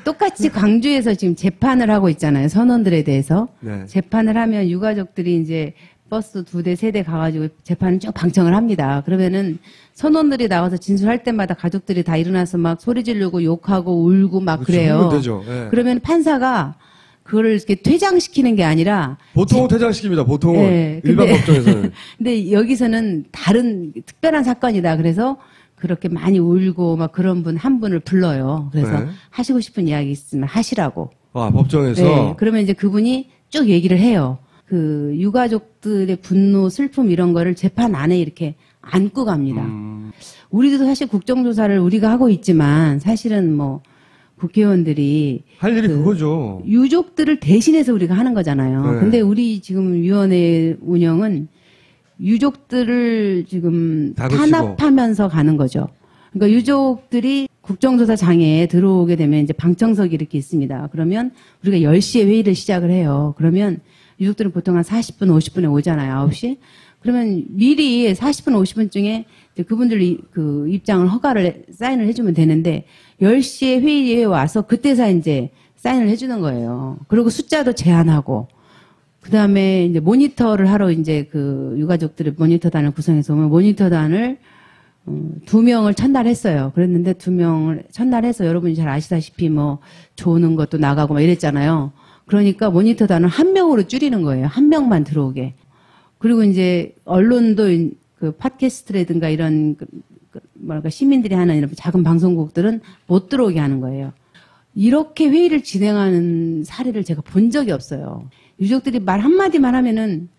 똑같이 광주에서 지금 재판을 하고 있잖아요. 선원들에 대해서. 네. 재판을 하면 유가족들이 이제 버스 2대, 3대 가가지고 재판을 쭉 방청을 합니다. 그러면은 선원들이 나와서 진술할 때마다 가족들이 다 일어나서 막 소리 지르고 욕하고 울고 막 그렇죠. 그래요. 그러면 되죠. 예. 그러면 판사가 그거를 이렇게 퇴장시키는 게 아니라 보통은 퇴장시킵니다. 보통은 네, 일반 근데- 법정에서는. 근데 여기서는 다른 특별한 사건이다. 그래서 그렇게 많이 울고 막 그런 분 한 분을 불러요. 그래서 네. 하시고 싶은 이야기 있으면 하시라고. 법정에서 네, 그러면 이제 그분이 쭉 얘기를 해요. 그 유가족들의 분노, 슬픔 이런 거를 재판 안에 이렇게 안고 갑니다. 우리도 사실 국정조사를 우리가 하고 있지만 사실은 뭐 국회의원들이 할 일이 그거죠. 유족들을 대신해서 우리가 하는 거잖아요. 네. 근데 우리 지금 위원회 운영은 유족들을 지금 다그치고. 탄압하면서 가는 거죠. 그러니까 유족들이 국정조사장에 들어오게 되면 이제 방청석이 이렇게 있습니다. 그러면 우리가 10시에 회의를 시작을 해요. 그러면 유족들은 보통 한 40분, 50분에 오잖아요. 9시. 그러면 미리 40분, 50분 중에 이제 그분들 그 입장을 사인을 해주면 되는데 10시에 회의에 와서 그때서 이제 사인을 해주는 거예요. 그리고 숫자도 제한하고 그 다음에 이제 모니터를 하러 이제 그 유가족들의 모니터단을 구성해서 오면 모니터단을 2명을 전달했어요. 그랬는데 2명을 전달해서 여러분이 잘 아시다시피 뭐 조는 것도 나가고 막 이랬잖아요. 그러니까 모니터단을 1명으로 줄이는 거예요. 1명만 들어오게. 그리고 이제 언론도 그 팟캐스트라든가 이런 뭐랄까 시민들이 하는 이런 작은 방송국들은 못 들어오게 하는 거예요. 이렇게 회의를 진행하는 사례를 제가 본 적이 없어요. 유족들이 말 한마디만 하면은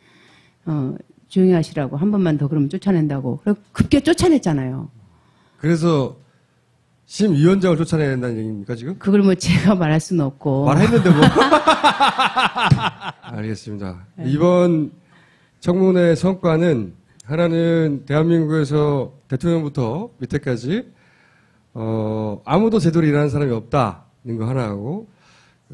조용히 하시라고 한 번만 더 그러면 쫓아낸다고. 그리고 급게 쫓아냈잖아요. 그래서 심위원장을 쫓아내야 된다는 얘기입니까 지금? 그걸 뭐 제가 말할 수는 없고. 말했는데 뭐. 알겠습니다. 이번 청문회 성과는 하나는 대한민국에서 대통령부터 밑에까지 아무도 제대로 일하는 사람이 없다는 거 하나하고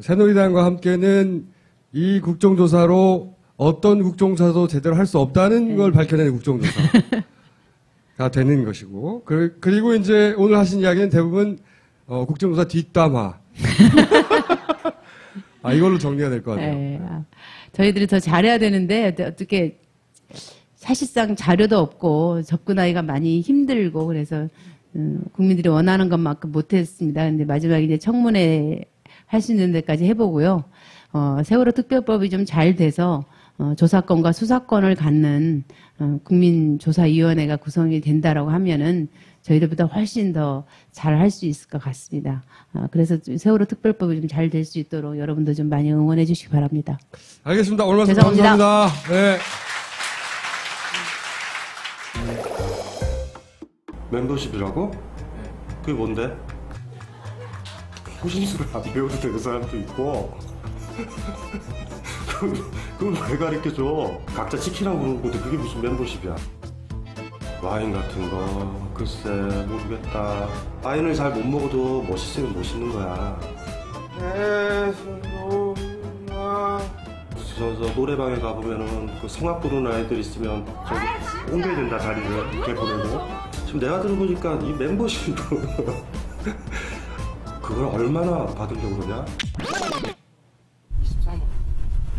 새누리당과 함께는 이 국정조사로 어떤 국정조사도 제대로 할 수 없다는 걸 밝혀내는 국정조사가 되는 것이고 그리고 이제 오늘 하신 이야기는 대부분 국정조사 뒷담화 이걸로 정리가 될 것 같아요. 네. 저희들이 더 잘해야 되는데 어떻게 사실상 자료도 없고 접근하기가 많이 힘들고 그래서 국민들이 원하는 것만큼 못했습니다. 근데 마지막에 이제 청문회 할 수 있는 데까지 해보고요. 세월호 특별법이 좀 잘 돼서 조사권과 수사권을 갖는 국민조사위원회가 구성이 된다라고 하면은 저희들보다 훨씬 더 잘 할 수 있을 것 같습니다. 그래서 세월호 특별법이 좀 잘 될 수 있도록 여러분도 좀 많이 응원해 주시기 바랍니다. 알겠습니다. 오늘 말씀 죄송합니다. 감사합니다. 네. 멤버십이라고? 그게 뭔데? 호신술을 안 배워도 되는 사람도 있고 그걸 왜 가르쳐줘? 각자 지키라고 그러는 건데 그게 무슨 멤버십이야? 와인 같은 거 글쎄 모르겠다. 와인을 잘 못 먹어도 멋있으면 멋있는 거야. 저 노래방에 가보면은 그 성악 부르는 아이들 있으면 저기 옮겨야 된다 자리를 이렇게 보내고 지금 내가 들어보니까 이 멤버십도 그걸 얼마나 받으려고 그러냐? 23만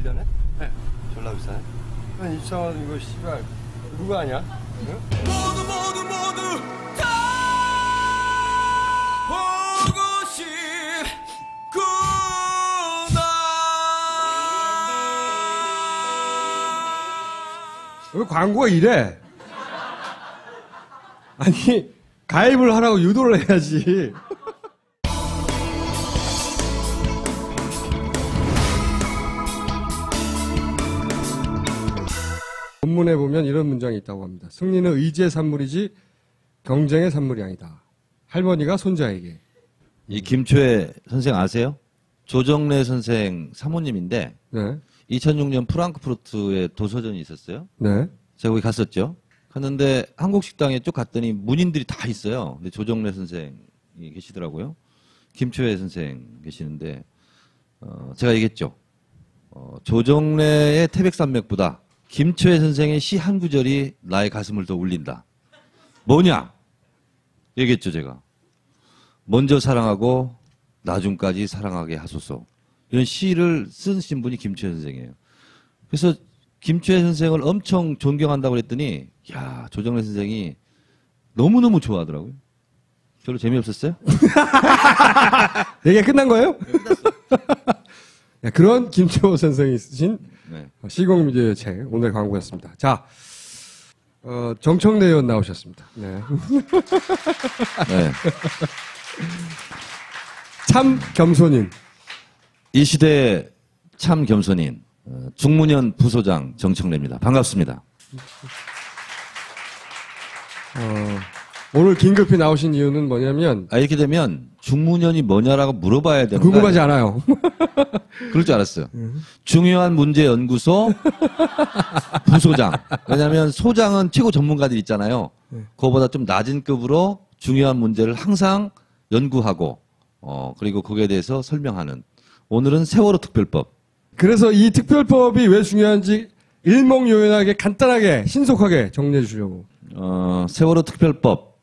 1년에? 네. 졸라 비싸네. 23만 이거 씨발 누가 아냐? 응? 모두 다 보고 싶구나. 왜 광고가 이래? 아니 가입을 하라고 유도를 해야지. 본문에 보면 이런 문장이 있다고 합니다. 승리는 의지의 산물이지 경쟁의 산물이 아니다. 할머니가 손자에게. 이 김초혜 선생 아세요? 조정래 선생 사모님인데 네. 2006년 프랑크푸르트에 도서전이 있었어요. 네. 제가 거기 갔었죠. 갔는데 한국 식당에 쭉 갔더니 문인들이 다 있어요. 근데 조정래 선생이 계시더라고요. 김초혜 선생 계시는데 제가 얘기했죠. 조정래의 태백산맥보다 김초혜 선생의 시 한 구절이 나의 가슴을 더 울린다. 뭐냐? 얘기했죠, 제가. 먼저 사랑하고 나중까지 사랑하게 하소서. 이런 시를 쓴 분이 김초혜 선생이에요. 그래서 김초혜 선생을 엄청 존경한다고 그랬더니 야, 조정래 선생이 너무너무 좋아하더라고요. 별로 재미없었어요? 얘기가 끝난 거예요? 네, 끝났어요. 그런 김초혜 선생이 쓰신 네. 시공미디어의 책 오늘 광고였습니다. 자, 정청래 의원 나오셨습니다. 네. 네. 참 겸손인. 이 시대의 참 겸손인 중문현 부소장 정청래입니다. 반갑습니다. 오늘 긴급히 나오신 이유는 뭐냐면 이렇게 되면 중문현이 뭐냐라고 물어봐야 되는 궁금하지 않아요. 그럴 줄 알았어요. 중요한 문제 연구소 부소장. 왜냐하면 소장은 최고 전문가들 있잖아요. 그거보다 좀 낮은 급으로 중요한 문제를 항상 연구하고 그리고 거기에 대해서 설명하는 오늘은 세월호 특별법. 그래서 이 특별법이 왜 중요한지 일목요연하게 간단하게 신속하게 정리해 주시려고. 세월호 특별법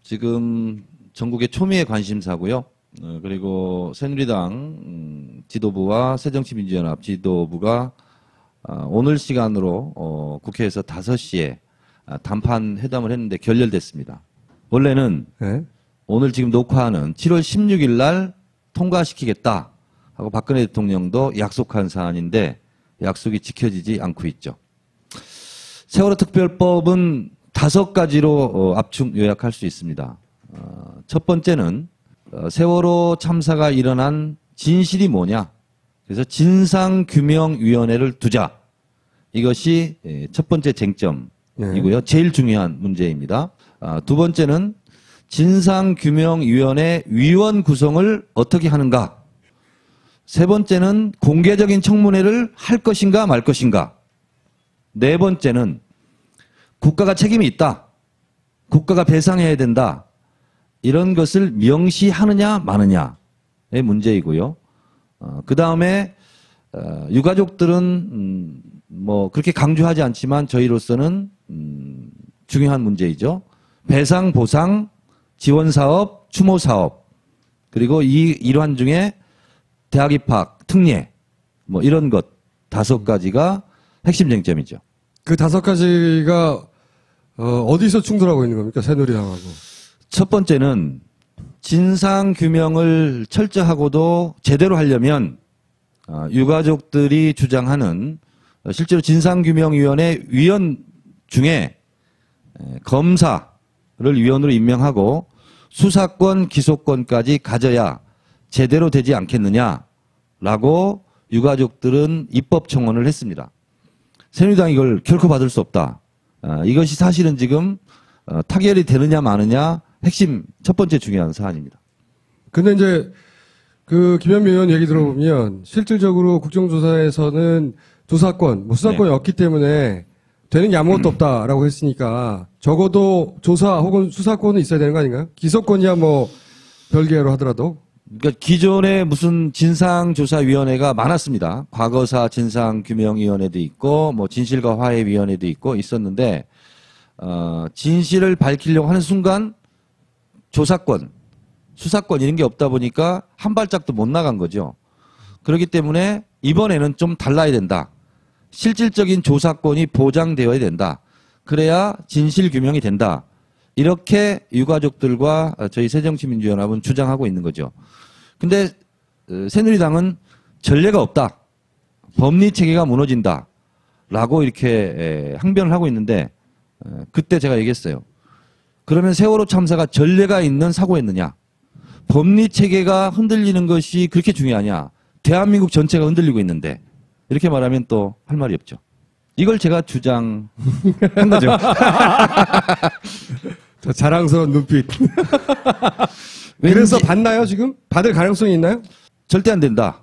지금 전국의 초미의 관심사고요. 그리고 새누리당 지도부와 새정치민주연합 지도부가 오늘 시간으로 국회에서 5시에 단판 회담을 했는데 결렬됐습니다. 원래는 네? 오늘 지금 녹화하는 7월 16일 날 통과시키겠다 하고 박근혜 대통령도 약속한 사안인데 약속이 지켜지지 않고 있죠. 세월호 특별법은 5가지로 압축 요약할 수 있습니다. 첫 번째는 세월호 참사가 일어난 진실이 뭐냐. 그래서 진상규명위원회를 두자. 이것이 첫 번째 쟁점이고요. 제일 중요한 문제입니다. 두 번째는 진상규명위원회 위원 구성을 어떻게 하는가. 세 번째는 공개적인 청문회를 할 것인가 말 것인가. 네 번째는 국가가 책임이 있다. 국가가 배상해야 된다. 이런 것을 명시하느냐 마느냐의 문제이고요. 그 다음에 유가족들은 뭐 그렇게 강조하지 않지만 저희로서는 중요한 문제이죠. 배상, 보상, 지원사업, 추모사업 그리고 이 일환 중에 대학 입학, 특례 뭐 이런 것 5가지가 핵심 쟁점이죠. 그 5가지가 어디서 충돌하고 있는 겁니까? 새누리당하고. 첫 번째는 진상규명을 철저하고도 제대로 하려면 유가족들이 주장하는 실제로 진상규명위원회 위원 중에 검사를 위원으로 임명하고 수사권, 기소권까지 가져야 제대로 되지 않겠느냐라고 유가족들은 입법 청원을 했습니다. 새누리당이 이걸 결코 받을 수 없다. 이것이 사실은 지금 타결이 되느냐 마느냐 핵심 첫 번째 중요한 사안입니다. 근데 이제 그 김현미 의원 얘기 들어보면 실질적으로 국정조사에서는 조사권, 뭐 수사권이 없기 때문에 되는 게 아무것도 없다라고 했으니까 적어도 조사 혹은 수사권은 있어야 되는 거 아닌가요? 기소권이야 뭐 별개로 하더라도. 그러니까 기존에 무슨 진상조사위원회가 많았습니다. 과거사 진상규명위원회도 있고 뭐 진실과 화해위원회도 있고 있었는데 진실을 밝히려고 하는 순간 조사권, 수사권 이런 게 없다 보니까 한 발짝도 못 나간 거죠. 그렇기 때문에 이번에는 좀 달라야 된다. 실질적인 조사권이 보장되어야 된다. 그래야 진실규명이 된다. 이렇게 유가족들과 저희 새정치민주연합은 주장하고 있는 거죠. 근데 새누리당은 전례가 없다. 법리체계가 무너진다. 라고 이렇게 항변을 하고 있는데 그때 제가 얘기했어요. 그러면 세월호 참사가 전례가 있는 사고였느냐? 법리체계가 흔들리는 것이 그렇게 중요하냐? 대한민국 전체가 흔들리고 있는데 이렇게 말하면 또 할 말이 없죠. 이걸 제가 주장한 거죠. 저 자랑스러운 눈빛. 그래서 받나요 지금? 받을 가능성이 있나요? 절대 안 된다.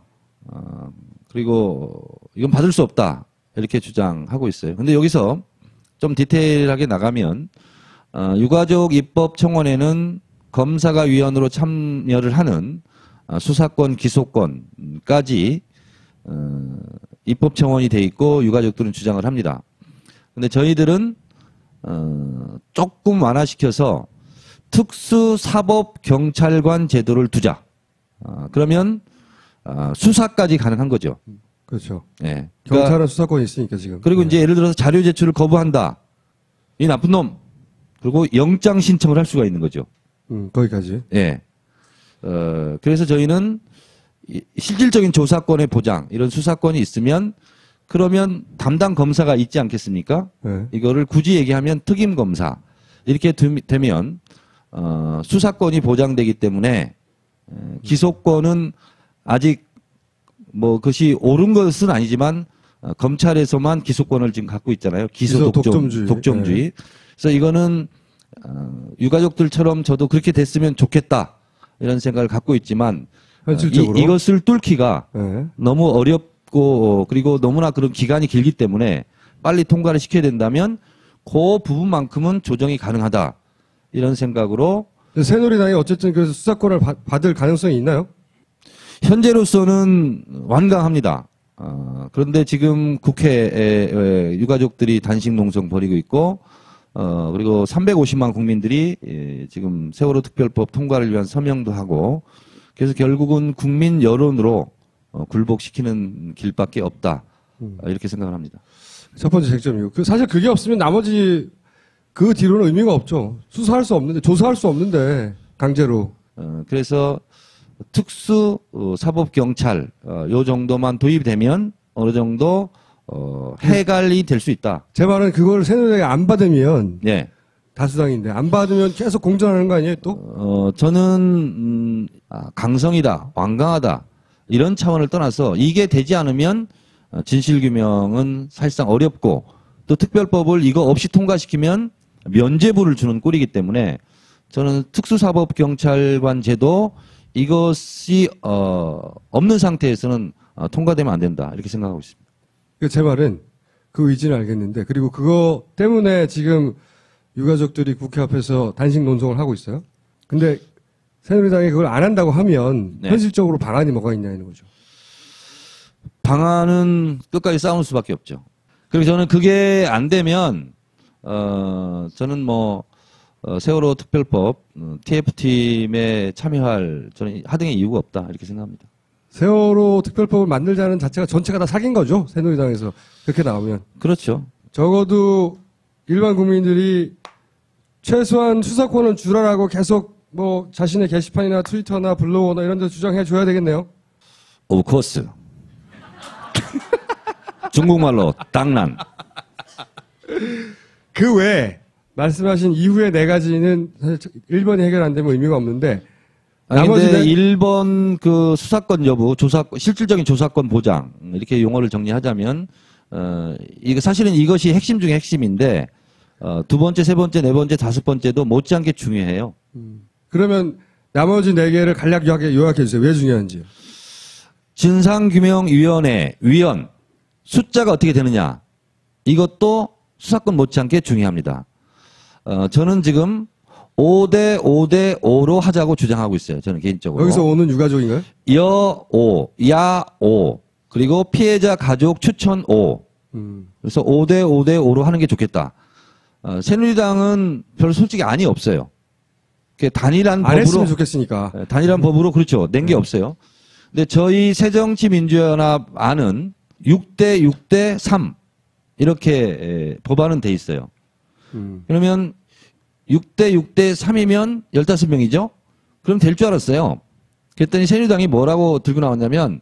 그리고 이건 받을 수 없다. 이렇게 주장하고 있어요. 근데 여기서 좀 디테일하게 나가면 유가족 입법 청원에는 검사가 위원으로 참여를 하는 수사권, 기소권까지 입법 청원이 돼 있고 유가족들은 주장을 합니다. 근데 저희들은 조금 완화시켜서 특수사법경찰관 제도를 두자. 그러면 수사까지 가능한 거죠. 그렇죠. 예. 경찰은 그러니까 수사권이 있으니까 지금. 그리고 이제 예를 들어서 자료 제출을 거부한다. 이 나쁜 놈. 그리고 영장 신청을 할 수가 있는 거죠. 거기까지. 예. 그래서 저희는 실질적인 조사권의 보장, 이런 수사권이 있으면 그러면 담당 검사가 있지 않겠습니까? 네. 이거를 굳이 얘기하면 특임 검사. 이렇게 되면 수사권이 보장되기 때문에 기소권은 아직 뭐 그것이 옳은 것은 아니지만 검찰에서만 기소권을 지금 갖고 있잖아요. 기소 독점주의. 네. 그래서 이거는 유가족들처럼 저도 그렇게 됐으면 좋겠다 이런 생각을 갖고 있지만 현실적으로 이것을 뚫기가 네. 너무 어렵고 그리고 너무나 그런 기간이 길기 때문에 빨리 통과를 시켜야 된다면 그 부분만큼은 조정이 가능하다 이런 생각으로 새누리당이 어쨌든 그래서 수사권을 받을 가능성이 있나요? 현재로서는 완강합니다. 그런데 지금 국회에 유가족들이 단식 농성 벌이고 있고, 그리고 350만 국민들이 지금 세월호 특별법 통과를 위한 서명도 하고, 그래서 결국은 국민 여론으로 굴복시키는 길밖에 없다. 이렇게 생각을 합니다. 첫 번째 쟁점이고. 사실 그게 없으면 나머지 그 뒤로는 의미가 없죠. 수사할 수 없는데, 조사할 수 없는데, 강제로. 그래서 특수 사법 경찰 요 정도만 도입되면 어느 정도 해갈이 될 수 있다. 제 말은 그걸 새누리당이 안 받으면 네. 다수당인데 안 받으면 계속 공전하는 거 아니에요 또? 저는 강성이다, 완강하다 이런 차원을 떠나서 이게 되지 않으면 진실규명은 사실상 어렵고 또 특별법을 이거 없이 통과시키면 면죄부를 주는 꼴이기 때문에 저는 특수사법경찰관 제도 이것이 없는 상태에서는 통과되면 안 된다 이렇게 생각하고 있습니다. 제 말은 그 의지는 알겠는데 그리고 그거 때문에 지금 유가족들이 국회 앞에서 단식 논송을 하고 있어요. 근데 새누리당이 그걸 안 한다고 하면 네. 현실적으로 방안이 뭐가 있냐는 거죠. 방안은 끝까지 싸우는 수밖에 없죠. 그리고 저는 그게 안 되면 저는 세월호 특별법 TF팀에 참여할 저는 하등의 이유가 없다 이렇게 생각합니다. 세월호 특별법을 만들자는 자체가 전체가 다 사기인 거죠. 새누리당에서 그렇게 나오면. 그렇죠. 적어도 일반 국민들이 최소한 수사권은 주라라고 계속 자신의 게시판이나 트위터나 블로그나 이런 데 주장해 줘야 되겠네요. Of course. 중국말로 당난. 그 외에 말씀하신 이후에 네 가지는 사실 1번이 해결 안 되면 의미가 없는데 근데 1번 그 수사권 여부, 실질적인 조사권 보장 이렇게 용어를 정리하자면 이거 사실은 이것이 핵심 중에 핵심인데 두 번째, 세 번째, 네 번째, 다섯 번째도 못지않게 중요해요. 그러면 나머지 네 개를 간략하게 요약해 주세요. 왜 중요한지. 진상규명위원회 위원 숫자가 어떻게 되느냐 이것도 수사권 못지않게 중요합니다. 저는 지금 5대 5대 5로 하자고 주장하고 있어요. 저는 개인적으로. 여기서 5는 유가족인가요? 여 5, 야 5, 그리고 피해자 가족 추천 5. 그래서 5대 5대 5로 하는 게 좋겠다. 새누리당은 별로 솔직히 안이 없어요. 단일한 안 법으로 했으면 좋겠으니까. 단일한 법으로 그렇죠. 낸 게 없어요. 근데 저희 새정치민주연합 안은 6대 6대 3 이렇게 법안은 돼 있어요. 그러면 6대 6대 3이면 15명이죠? 그럼 될 줄 알았어요. 그랬더니 새누리당이 뭐라고 들고 나왔냐면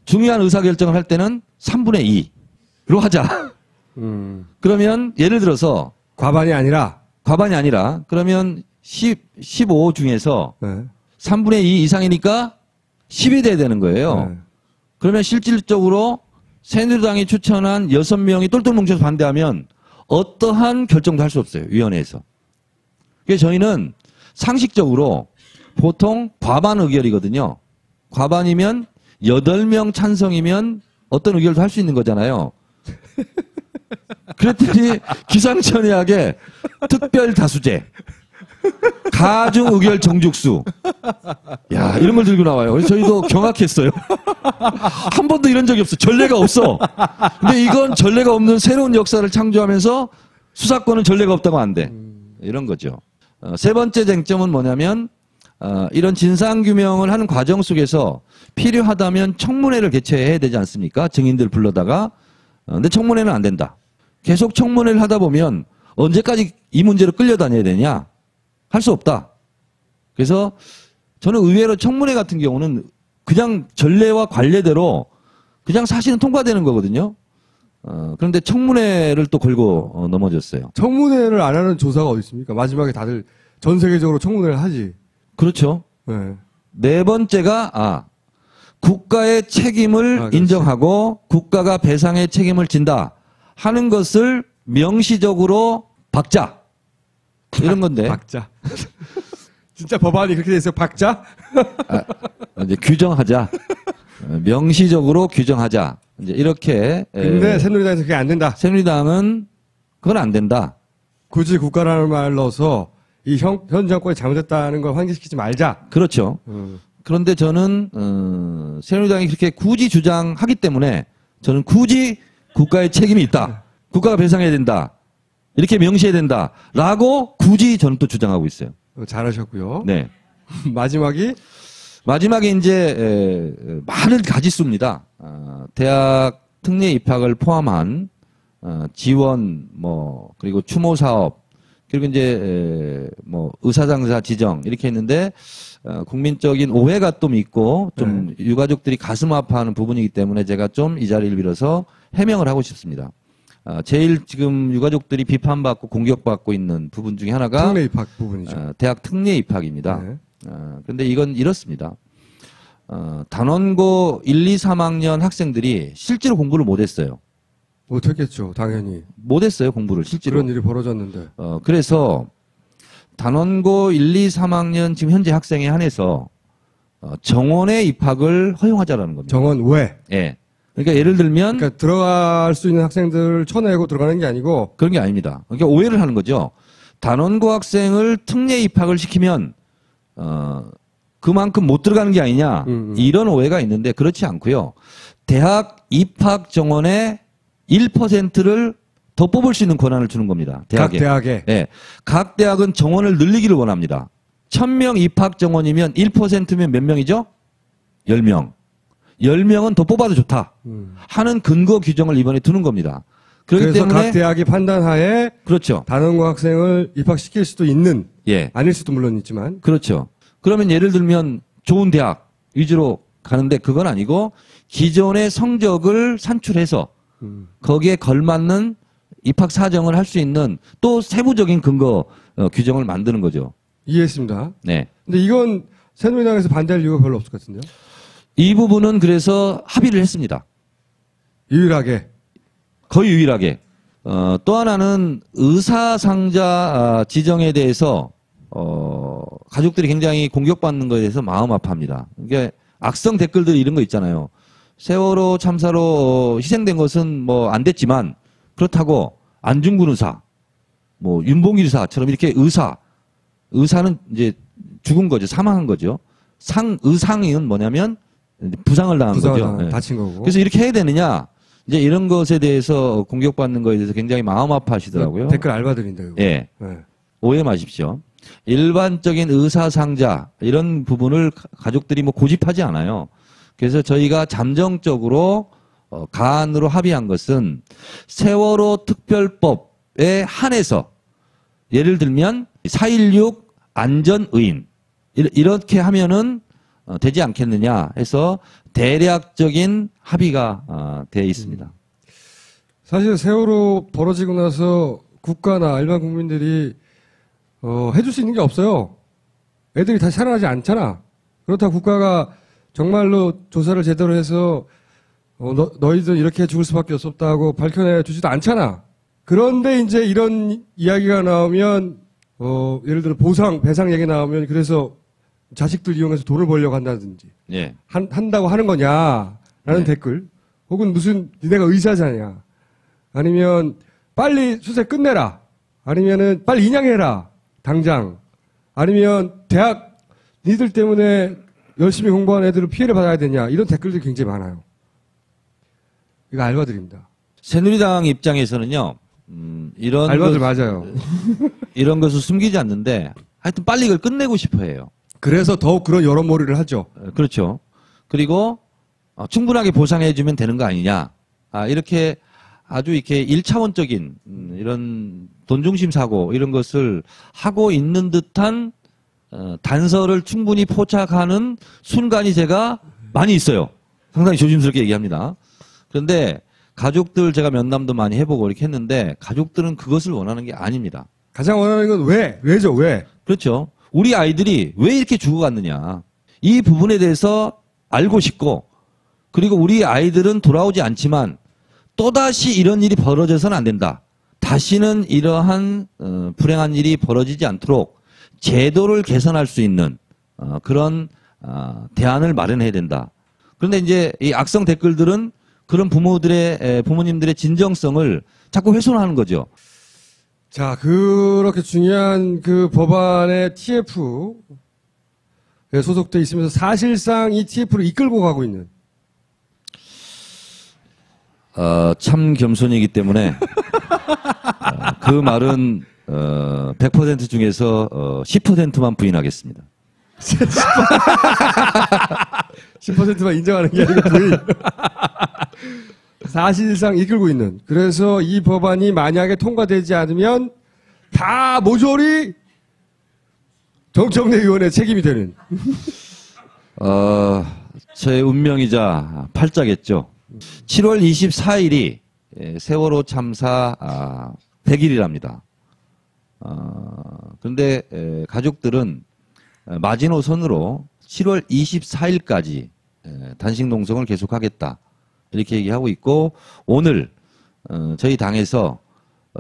중요한 의사결정을 할 때는 3분의 2로 하자. 그러면 예를 들어서 과반이 아니라 그러면 15 중에서 네. 3분의 2 이상이니까 10이 돼야 되는 거예요. 네. 그러면 실질적으로 새누리당이 추천한 6명이 똘똘 뭉쳐서 반대하면 어떠한 결정도 할 수 없어요. 위원회에서. 그래서 저희는 상식적으로 보통 과반 의결이거든요. 과반이면 8명 찬성이면 어떤 의결도 할 수 있는 거잖아요. 그랬더니 기상천외하게 특별 다수제, 가중 의결 정죽수. 야, 이런 걸 들고 나와요. 그래서 저희도 경악했어요. 한 번도 이런 적이 없어. 전례가 없어. 근데 이건 전례가 없는 새로운 역사를 창조하면서 수사권은 전례가 없다고 안 돼. 이런 거죠. 세 번째 쟁점은 뭐냐면 이런 진상규명을 하는 과정 속에서 필요하다면 청문회를 개최해야 되지 않습니까? 증인들 불러다가. 근데 청문회는 안 된다. 계속 청문회를 하다 보면 언제까지 이 문제로 끌려다녀야 되냐? 할 수 없다. 그래서 저는 의외로 청문회 같은 경우는 그냥 전례와 관례대로 그냥 사실은 통과되는 거거든요. 그런데 청문회를 또 걸고 넘어졌어요. 청문회를 안 하는 조사가 어디 있습니까? 마지막에 다들 전 세계적으로 청문회를 하지. 그렇죠. 네. 네 번째가 국가의 책임을 인정하고 국가가 배상의 책임을 진다 하는 것을 명시적으로 박자. 이런 건데. 박자. 진짜 법안이 그렇게 돼 있어요. 박자? 이제 규정하자. 명시적으로 규정하자. 이제 이렇게. 근데 새누리당에서 그게 안 된다. 새누리당은 그건 안 된다. 굳이 국가라는 말 넣어서 이 현 정권이 잘못했다는 걸 환기시키지 말자. 그렇죠. 그런데 저는 새누리당이 그렇게 굳이 주장하기 때문에 저는 굳이 국가의 책임이 있다. 국가가 배상해야 된다. 이렇게 명시해야 된다라고 굳이 저는 또 주장하고 있어요. 잘하셨고요. 네. 마지막에 이제 많은 가지수입니다. 대학 특례 입학을 포함한 지원 그리고 추모 사업 그리고 이제 의사장사 지정 이렇게 했는데 국민적인 오해가 좀 있고 좀 유가족들이 가슴 아파하는 부분이기 때문에 제가 좀 이 자리를 빌어서 해명을 하고 싶습니다. 제일 지금 유가족들이 비판받고 공격받고 있는 부분 중에 하나가 특례 입학 부분이죠. 대학 특례 입학입니다. 네. 그런데 이건 이렇습니다. 단원고 1, 2, 3학년 학생들이 실제로 공부를 못했어요. 못했겠죠, 당연히. 못했어요, 공부를 실제로. 그런 일이 벌어졌는데. 그래서 단원고 1, 2, 3학년 지금 현재 학생에 한해서 정원에 입학을 허용하자라는 겁니다. 정원 왜? 예. 그러니까 예를 들면 그러니까 들어갈 수 있는 학생들을 쳐내고 들어가는 게 아니고 그런 게 아닙니다. 그러니까 오해를 하는 거죠. 단원고 학생을 특례 입학을 시키면 그만큼 못 들어가는 게 아니냐 이런 오해가 있는데 그렇지 않고요. 대학 입학 정원의 1%를 더 뽑을 수 있는 권한을 주는 겁니다. 대학에. 각 대학에. 네. 각 대학은 정원을 늘리기를 원합니다. 1000명 입학 정원이면 1%면 몇 명이죠? 10명. 10명은 더 뽑아도 좋다. 하는 근거 규정을 이번에 두는 겁니다. 그렇기 그래서 때문에 각 대학이 판단하에 그렇죠. 단원고 학생을 입학시킬 수도 있는 예. 아닐 수도 물론 있지만 그렇죠. 그러면 예를 들면 좋은 대학 위주로 가는데 그건 아니고 기존의 성적을 산출해서 거기에 걸맞는 입학 사정을 할 수 있는 또 세부적인 근거 규정을 만드는 거죠. 이해했습니다. 네. 근데 이건 새누리당에서 반대할 이유가 별로 없을 것 같은데요. 이 부분은 그래서 합의를 했습니다. 유일하게. 거의 유일하게. 또 하나는 의사상자 지정에 대해서 가족들이 굉장히 공격받는 것에 대해서 마음 아파합니다. 이게 악성 댓글들 이런 거 있잖아요. 세월호 참사로 희생된 것은 안 됐지만 그렇다고 안중근 의사, 윤봉길 의사처럼 이렇게 의사는 이제 죽은 거죠. 사망한 거죠. 의상은 뭐냐면 부상을 당한 거죠. 네. 다친 거고. 그래서 이렇게 해야 되느냐? 이제 이런 것에 대해서 공격받는 것에 대해서 굉장히 마음 아파하시더라고요. 댓글 알바들인데. 예. 네. 오해 마십시오. 일반적인 의사상자 이런 부분을 가족들이 고집하지 않아요. 그래서 저희가 잠정적으로 가안으로 합의한 것은 세월호 특별법에 한해서 예를 들면 4.16 안전의인 이렇게 하면은 되지 않겠느냐 해서 대략적인 합의가 되어 있습니다. 사실 세월호 벌어지고 나서 국가나 일반 국민들이 해줄 수 있는 게 없어요. 애들이 다시 살아나지 않잖아. 그렇다고 국가가 정말로 조사를 제대로 해서 너희들 이렇게 죽을 수밖에 없었다고 밝혀내 주지도 않잖아. 그런데 이제 이런 이야기가 나오면 예를 들어 보상, 배상 얘기 나오면 그래서 자식들 이용해서 돈을 벌려고 한다든지 예. 한다고 하는 거냐라는 네. 댓글 혹은 무슨 니네가 의사자냐 아니면 빨리 수색 끝내라 아니면은 빨리 인양해라 당장 아니면 대학 니들 때문에 열심히 공부한 애들은 피해를 받아야 되냐 이런 댓글들이 굉장히 많아요. 이거 알바들입니다. 새누리당 입장에서는요. 이런 알바들 맞아요. 이런 것을 숨기지 않는데 하여튼 빨리 이걸 끝내고 싶어 해요. 그래서 더욱 그런 여론몰이를 하죠. 그렇죠. 그리고 충분하게 보상해 주면 되는 거 아니냐. 이렇게 아주 이렇게 1차원적인 이런 돈중심 사고 이런 것을 하고 있는 듯한 단서를 충분히 포착하는 순간이 제가 많이 있어요. 상당히 조심스럽게 얘기합니다. 그런데 가족들 제가 면담도 많이 해보고 이렇게 했는데 가족들은 그것을 원하는 게 아닙니다. 가장 원하는 건 왜죠? 왜? 그렇죠. 우리 아이들이 왜 이렇게 죽어갔느냐. 이 부분에 대해서 알고 싶고 그리고 우리 아이들은 돌아오지 않지만 또다시 이런 일이 벌어져서는 안 된다. 다시는 이러한 불행한 일이 벌어지지 않도록 제도를 개선할 수 있는 그런 대안을 마련해야 된다. 그런데 이제 이 악성 댓글들은 그런 부모님들의 진정성을 자꾸 훼손하는 거죠. 자, 그렇게 중요한 그 법안의 TF에 소속돼 있으면서 사실상 이 TF를 이끌고 가고 있는. 참 겸손이기 때문에 그 말은 100% 중에서 10%만 부인하겠습니다. 10%만 인정하는 게 아니고 부인. 사실상 이끌고 있는. 그래서 이 법안이 만약에 통과되지 않으면 다 모조리 정청래 의원의 책임이 되는. 제 운명이자 팔자겠죠. 7월 24일이 세월호 참사 100일이랍니다. 그런데 가족들은 마지노선으로 7월 24일까지 단식 농성을 계속하겠다. 이렇게 얘기하고 있고, 오늘 저희 당에서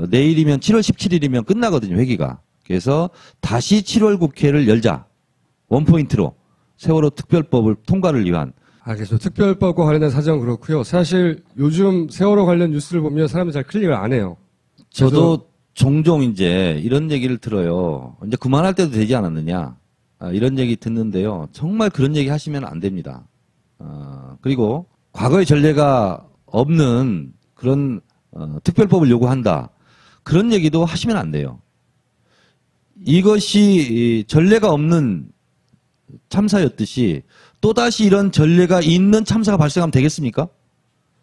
내일이면 7월 17일이면 끝나거든요, 회기가. 그래서 다시 7월 국회를 열자. 원포인트로 세월호 특별법을 통과를 위한. 알겠습니다. 특별법과 관련된 사정은 그렇고요. 사실 요즘 세월호 관련 뉴스를 보면 사람들이 잘 클릭을 안 해요. 저도 종종 이제 이런 얘기를 들어요. 이제 그만할 때도 되지 않았느냐. 이런 얘기 듣는데요. 정말 그런 얘기 하시면 안 됩니다. 그리고 과거의 전례가 없는 그런 특별법을 요구한다. 그런 얘기도 하시면 안 돼요. 이것이 전례가 없는 참사였듯이 또다시 이런 전례가 있는 참사가 발생하면 되겠습니까?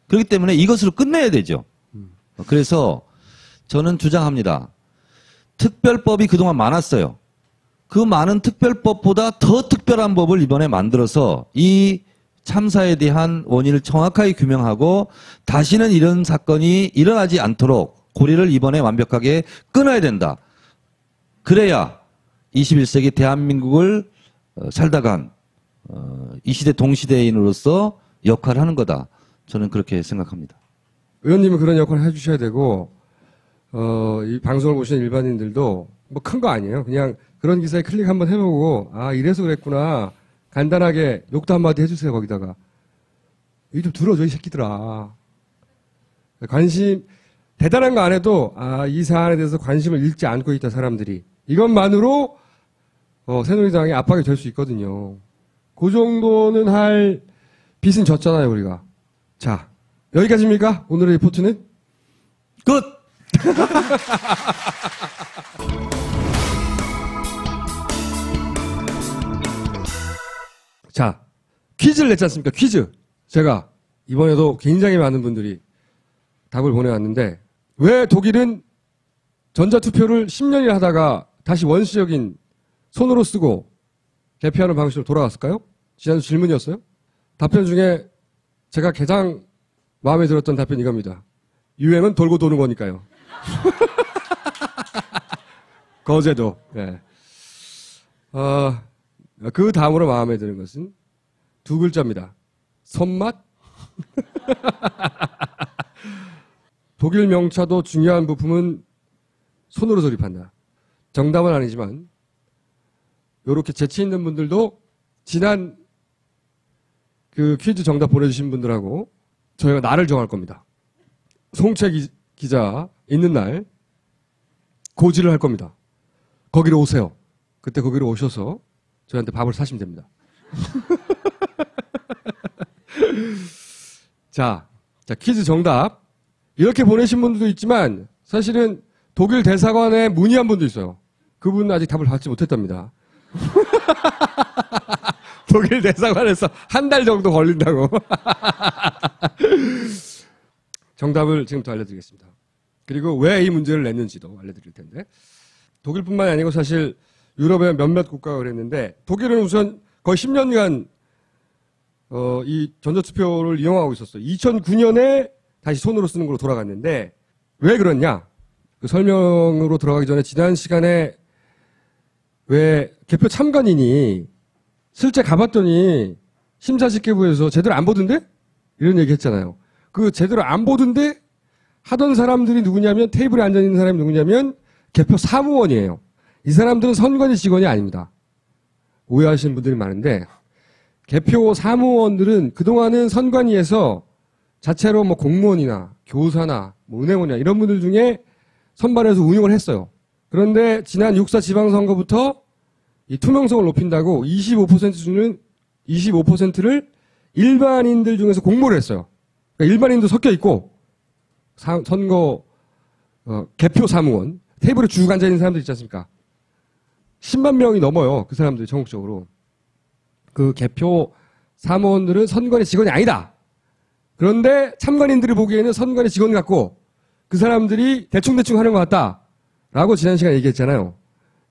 그렇기 때문에 이것으로 끝내야 되죠. 그래서 저는 주장합니다. 특별법이 그동안 많았어요. 그 많은 특별법보다 더 특별한 법을 이번에 만들어서 이 참사에 대한 원인을 정확하게 규명하고 다시는 이런 사건이 일어나지 않도록 고리를 이번에 완벽하게 끊어야 된다. 그래야 21세기 대한민국을 살다간 이 시대 동시대인으로서 역할을 하는 거다. 저는 그렇게 생각합니다. 의원님은 그런 역할을 해주셔야 되고, 이 방송을 보시는 일반인들도 뭐 큰 거 아니에요. 그냥 그런 기사에 클릭 한번 해보고, 아, 이래서 그랬구나. 간단하게 욕도 한마디 해주세요, 거기다가. 이거 좀 들어줘, 이 새끼들아. 관심, 대단한 거 안 해도, 아, 이 사안에 대해서 관심을 잃지 않고 있다, 사람들이. 이것만으로, 새누리당에 압박이 될 수 있거든요. 그 정도는 할 빚은 졌잖아요, 우리가. 자, 여기까지입니까? 오늘의 리포트는? 끝! 자, 퀴즈를 냈지 않습니까? 퀴즈. 제가 이번에도 굉장히 많은 분들이 답을 보내왔는데, 왜 독일은 전자투표를 10년이나 하다가 다시 원시적인 손으로 쓰고 개표하는 방식으로 돌아갔을까요? 지난주 질문이었어요. 답변 중에 제가 가장 마음에 들었던 답변이 이겁니다. 유행은 돌고 도는 거니까요. 거제도. 네. 그 다음으로 마음에 드는 것은 두 글자입니다. 손맛? 독일 명차도 중요한 부품은 손으로 조립한다. 정답은 아니지만 이렇게 재치 있는 분들도 지난 그 퀴즈 정답 보내주신 분들하고 저희가 날을 정할 겁니다. 송채 기자 있는 날 고지를 할 겁니다. 거기로 오세요. 그때 거기로 오셔서 저희한테 밥을 사시면 됩니다. 자, 퀴즈 정답. 이렇게 보내신 분들도 있지만 사실은 독일 대사관에 문의한 분도 있어요. 그분은 아직 답을 받지 못했답니다. 독일 대사관에서 한 달 정도 걸린다고. 정답을 지금부터 알려드리겠습니다. 그리고 왜 이 문제를 냈는지도 알려드릴 텐데. 독일뿐만이 아니고 사실 유럽의 몇몇 국가가 그랬는데, 독일은 우선 거의 10년간 이 전자투표를 이용하고 있었어요. 2009년에 다시 손으로 쓰는 걸로 돌아갔는데, 왜 그렇냐? 그 설명으로 들어가기 전에 지난 시간에 왜 개표 참관인이 실제 가봤더니 심사집계부에서 제대로 안 보던데? 이런 얘기 했잖아요. 그 제대로 안 보던데 하던 사람들이 누구냐면, 테이블에 앉아있는 사람이 누구냐면 개표 사무원이에요. 이 사람들은 선관위 직원이 아닙니다. 오해하시는 분들이 많은데, 개표 사무원들은 그동안은 선관위에서 자체로 뭐 공무원이나 교사나 뭐 은행원이나 이런 분들 중에 선발해서 운용을 했어요. 그런데 지난 6.4 지방선거부터 이 투명성을 높인다고 25% 주는 25%를 일반인들 중에서 공모를 했어요. 그러니까 일반인도 섞여 있고 선거 개표 사무원 테이블에 쭉 앉아 있는 사람들 있지 않습니까? 10만 명이 넘어요. 그 사람들이 전국적으로. 그 개표 사무원들은 선관위 직원이 아니다. 그런데 참관인들이 보기에는 선관위 직원 같고 그 사람들이 대충대충 하는 것 같다라고 지난 시간에 얘기했잖아요.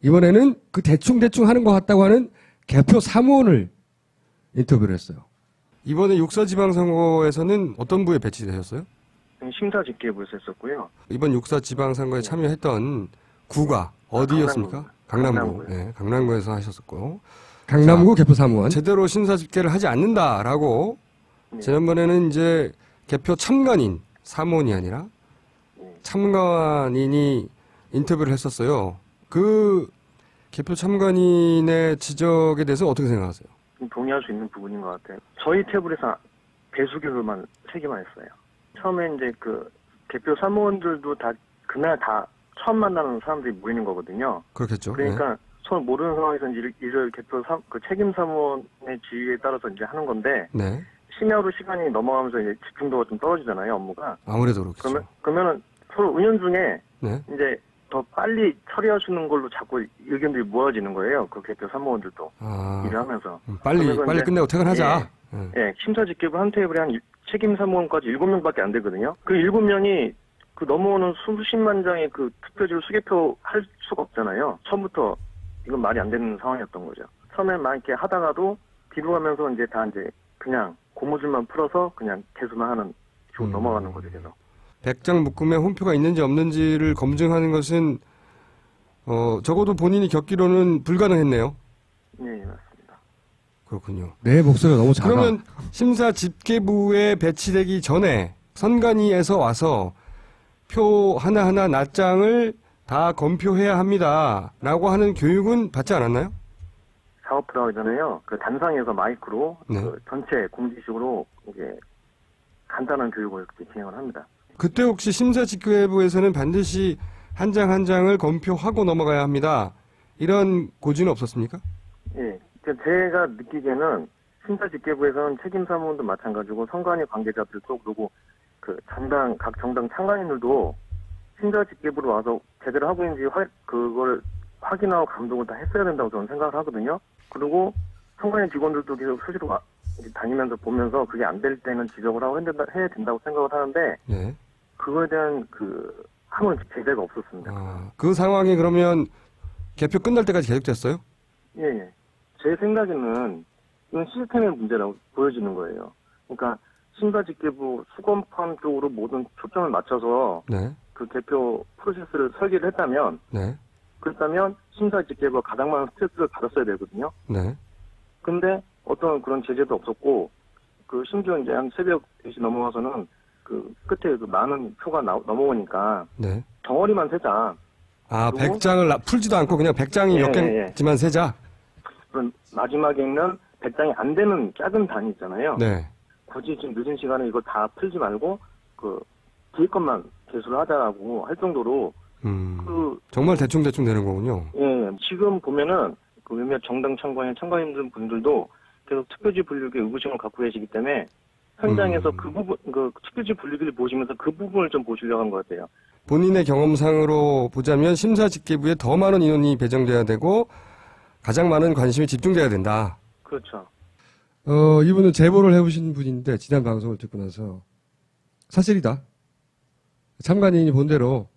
이번에는 그 대충대충 하는 것 같다고 하는 개표 사무원을 인터뷰를 했어요. 이번에 6.4 지방선거에서는 어떤 부에 배치되셨어요? 심사집계부에서 했었고요. 이번 6.4 지방선거에 참여했던 구가 어디였습니까? 강남구. 네, 강남구에서 하셨었고. 강남구 개표 사무원. 제대로 심사 집계를 하지 않는다라고 지난번에는 이제 개표 참관인 사무원이 아니라 참관인이 인터뷰를 했었어요. 그 개표 참관인의 지적에 대해서 어떻게 생각하세요? 동의할 수 있는 부분인 것 같아요. 저희 테이블에서 배수교만 3개만 했어요. 처음에 이제 그 개표 사무원들도 다 그날 다 처음 만나는 사람들이 모이는 거거든요. 그렇겠죠. 그러니까 네. 서로 모르는 상황에서 이를 개표 그 책임 사무원의 지휘에 따라서 이제 하는 건데 네. 심야로 시간이 넘어가면서 이제 집중도가 좀 떨어지잖아요, 업무가. 아무래도 그렇겠죠. 그러면은 서로 은연중에 네. 이제 더 빨리 처리할 수 있는 걸로 자꾸 의견들이 모아지는 거예요. 그 개표 사무원들도 일을 하면서. 빨리 끝내고 퇴근하자. 예, 심사집계부 한 테이블에 한 책임 사무원까지 7명밖에 안 되거든요. 그 7명이 그 넘어오는 수십만 장의 그 투표지를 수개표 할 수가 없잖아요. 처음부터 이건 말이 안 되는 상황이었던 거죠. 처음에 막 이렇게 하다가도 뒤로 가면서 이제 다 이제 그냥 고무줄만 풀어서 그냥 개수만 하는 식으로 넘어가는 거죠, 계속. 100장 묶음에 홈표가 있는지 없는지를 검증하는 것은 적어도 본인이 겪기로는 불가능했네요. 예, 맞습니다. 그렇군요. 내 목소리가 너무 작아. 그러면 심사 집계부에 배치되기 전에 선관위에서 와서 표 하나하나 낱장을 다 검표해야 합니다라고 하는 교육은 받지 않았나요? 사업부터 하기 전에요. 그 단상에서 마이크로 네. 그 전체 공지식으로 이게 간단한 교육을 이렇게 진행을 합니다. 그때 혹시 심사집계부에서는 반드시 한 장 한 장을 검표하고 넘어가야 합니다. 이런 고지는 없었습니까? 예. 제가 느끼기에는 심사집계부에서는 책임사무원도 마찬가지고 선관위 관계자들도 그리고 그 각 정당 참관인들도 심사집계부로 와서 제대로 하고 있는지 그걸 확인하고 감독을 다 했어야 된다고 저는 생각을 하거든요. 그리고 선관위 직원들도 계속 수시로 다니면서 보면서 그게 안 될 때는 지적을 하고 해야 된다고 생각을 하는데 네. 그거에 대한 그 아무 제재가 없었습니다. 그 상황이 그러면 개표 끝날 때까지 계속됐어요? 예. 제 생각에는 이건 시스템의 문제라고 보여지는 거예요. 그러니까 심사집계부 수검판 쪽으로 모든 초점을 맞춰서 네. 그 개표 프로세스를 설계를 했다면 네. 그렇다면 심사집계부가 가장 많은 스트레스를 받았어야 되거든요. 네. 근데 어떤 그런 제재도 없었고 그 심지어 이제 한 새벽 4시 넘어가서는 그 끝에 그 많은 표가 넘어오니까 네. 덩어리만 세자. 100장을 풀지도 않고 그냥 100장이 몇 개지만 세자. 그럼 마지막에 있는 100장이 안 되는 작은 단위 있잖아요. 네. 굳이 좀 늦은 시간에 이거 다 풀지 말고 그 뒤에 것만 개수를 하자라고 할 정도로 정말 대충대충 되는 거군요. 예, 지금 보면은 그 몇몇 정당 참관인 분들도 계속 투표지 분류기에 의구심을 갖고 계시기 때문에 현장에서 그 부분, 그 투표지 분류기를 보시면서 그 부분을 좀 보시려고 한 것 같아요. 본인의 경험상으로 보자면 심사집계부에 더 많은 인원이 배정돼야 되고 가장 많은 관심이 집중돼야 된다. 그렇죠. 이분은 제보를 해보신 분인데 지난 방송을 듣고 나서 사실이다. 참관인이 본 대로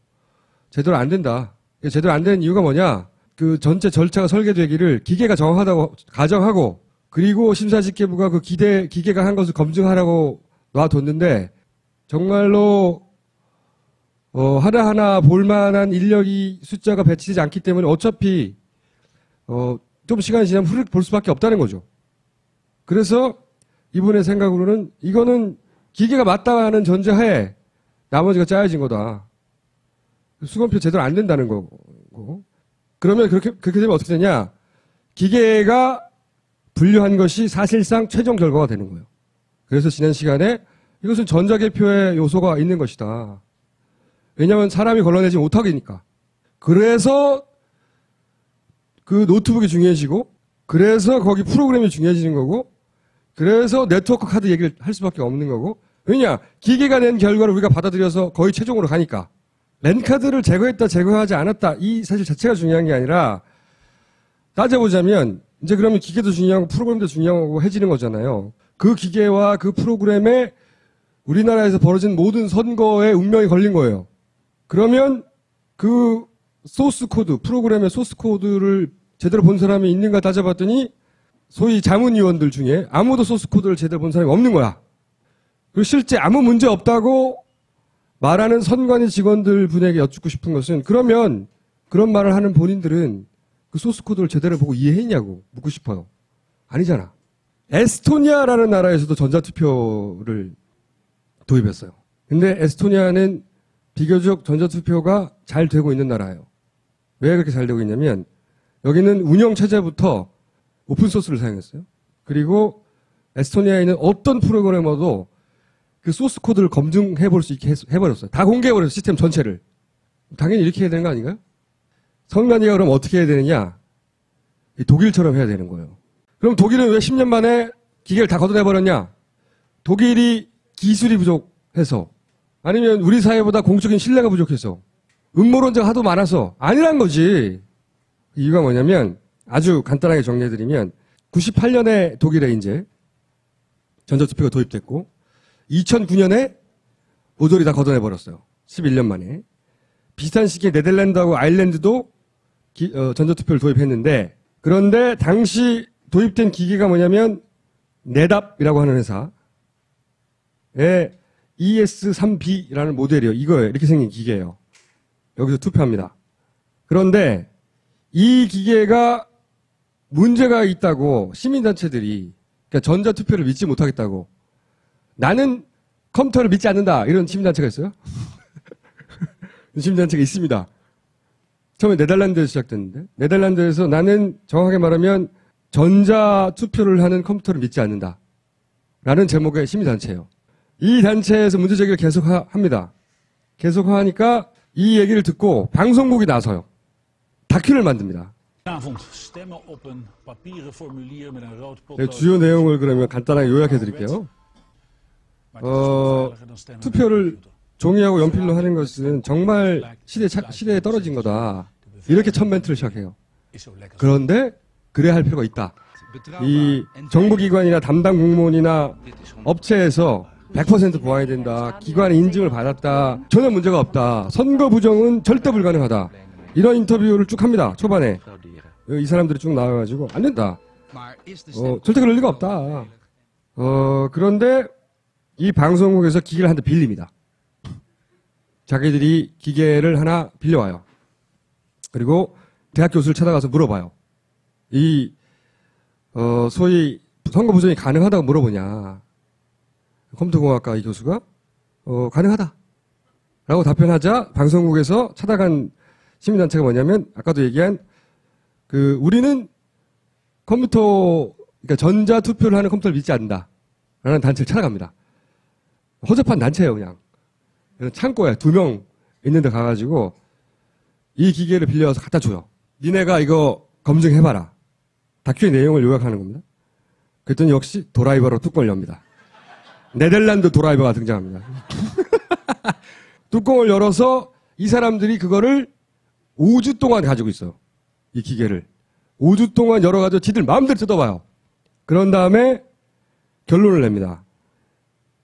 제대로 안 된다. 제대로 안 되는 이유가 뭐냐? 그 전체 절차가 설계되기를 기계가 정확하다고 가정하고 그리고 심사집계부가 그 기계가 한 것을 검증하라고 놔뒀는데 정말로 하나하나 볼만한 인력이 숫자가 배치되지 않기 때문에 어차피 좀 시간이 지나면 볼 수밖에 없다는 거죠. 그래서 이분의 생각으로는 이거는 기계가 맞다는 전제하에 나머지가 짜여진 거다. 수검표 제대로 안 된다는 거고. 그러면 그렇게 되면 어떻게 되냐? 기계가 분류한 것이 사실상 최종 결과가 되는 거예요. 그래서 지난 시간에 이것은 전자개표의 요소가 있는 것이다. 왜냐하면 사람이 걸러내지 못하니까. 그래서 그 노트북이 중요해지고, 그래서 거기 프로그램이 중요해지는 거고, 그래서 네트워크 카드 얘기를 할 수밖에 없는 거고. 왜냐? 기계가 낸 결과를 우리가 받아들여서 거의 최종으로 가니까. 랜카드를 제거했다 제거하지 않았다 이 사실 자체가 중요한 게 아니라 따져보자면 이제 그러면 기계도 중요하고 프로그램도 중요하고 해지는 거잖아요. 그 기계와 그 프로그램에 우리나라에서 벌어진 모든 선거의 운명이 걸린 거예요. 그러면 그 소스 코드, 프로그램의 소스 코드를 제대로 본 사람이 있는가 따져봤더니 소위 자문위원들 중에 아무도 소스 코드를 제대로 본 사람이 없는 거야. 그리고 실제 아무 문제 없다고 말하는 선관위 직원들 분에게 여쭙고 싶은 것은 그러면 그런 말을 하는 본인들은 그 소스 코드를 제대로 보고 이해했냐고 묻고 싶어요. 아니잖아. 에스토니아라는 나라에서도 전자투표를 도입했어요. 근데 에스토니아는 비교적 전자투표가 잘 되고 있는 나라예요. 왜 그렇게 잘 되고 있냐면 여기는 운영 체제부터 오픈소스를 사용했어요. 그리고 에스토니아에 있는 어떤 프로그래머도 그 소스 코드를 검증해 볼 수 있게 해버렸어요. 다 공개해버렸어요. 시스템 전체를. 당연히 이렇게 해야 되는 거 아닌가요? 선관위가 그럼 어떻게 해야 되느냐? 독일처럼 해야 되는 거예요. 그럼 독일은 왜 10년 만에 기계를 다 걷어내버렸냐? 독일이 기술이 부족해서 아니면 우리 사회보다 공적인 신뢰가 부족해서 음모론자가 하도 많아서 아니란 거지. 이유가 뭐냐면 아주 간단하게 정리해드리면 98년에 독일에 이제 전자투표가 도입됐고 2009년에 모조리 다 걷어내버렸어요. 11년 만에. 비슷한 시기에 네덜란드하고 아일랜드도 전자투표를 도입했는데 그런데 당시 도입된 기계가 뭐냐면 네답이라고 하는 회사의 ES3B라는 모델이에요. 이거예요. 이렇게 생긴 기계예요. 여기서 투표합니다. 그런데 이 기계가 문제가 있다고 시민단체들이 그러니까 전자투표를 믿지 못하겠다고 나는 컴퓨터를 믿지 않는다. 이런 시민단체가 있어요? 시민단체가 있습니다. 처음에 네덜란드에서 시작됐는데 네덜란드에서 나는 정확하게 말하면 전자투표를 하는 컴퓨터를 믿지 않는다. 라는 제목의 시민단체예요. 이 단체에서 문제제기를 계속 합니다. 계속 하니까 이 얘기를 듣고 방송국이 나서요. 다큐를 만듭니다. 주요 내용을 그러면 간단하게 요약해 드릴게요. 투표를 종이하고 연필로 하는 것은 정말 시대에 떨어진 거다. 이렇게 첫 멘트를 시작해요. 그런데 그래야 할 필요가 있다. 이 정부기관이나 담당 공무원이나 업체에서 100% 보완이 된다. 기관의 인증을 받았다. 전혀 문제가 없다. 선거 부정은 절대 불가능하다. 이런 인터뷰를 쭉 합니다. 초반에. 이 사람들이 쭉 나와가지고 안 된다. 절대 그럴 리가 없다. 그런데 이 방송국에서 기계를 한 대 빌립니다. 자기들이 기계를 하나 빌려와요. 그리고 대학 교수를 찾아가서 물어봐요. 소위 선거 부정이 가능하다고 물어보냐. 컴퓨터공학과 이 교수가 가능하다. 라고 답변하자 방송국에서 찾아간 시민단체가 뭐냐면 아까도 얘기한 우리는 그러니까 전자투표를 하는 컴퓨터를 믿지 않는다. 라는 단체를 찾아갑니다. 허접한 단체예요, 그냥. 창고에 2명 있는데 가가지고 이 기계를 빌려와서 갖다 줘요. 니네가 이거 검증해봐라. 다큐의 내용을 요약하는 겁니다. 그랬더니 역시 도라이버로 뚜껑을 엽니다. 네덜란드 도라이버가 등장합니다. 뚜껑을 열어서 이 사람들이 그거를 5주 동안 가지고 있어요. 이 기계를. 5주 동안 열어가지고 지들 마음대로 뜯어봐요. 그런 다음에 결론을 냅니다.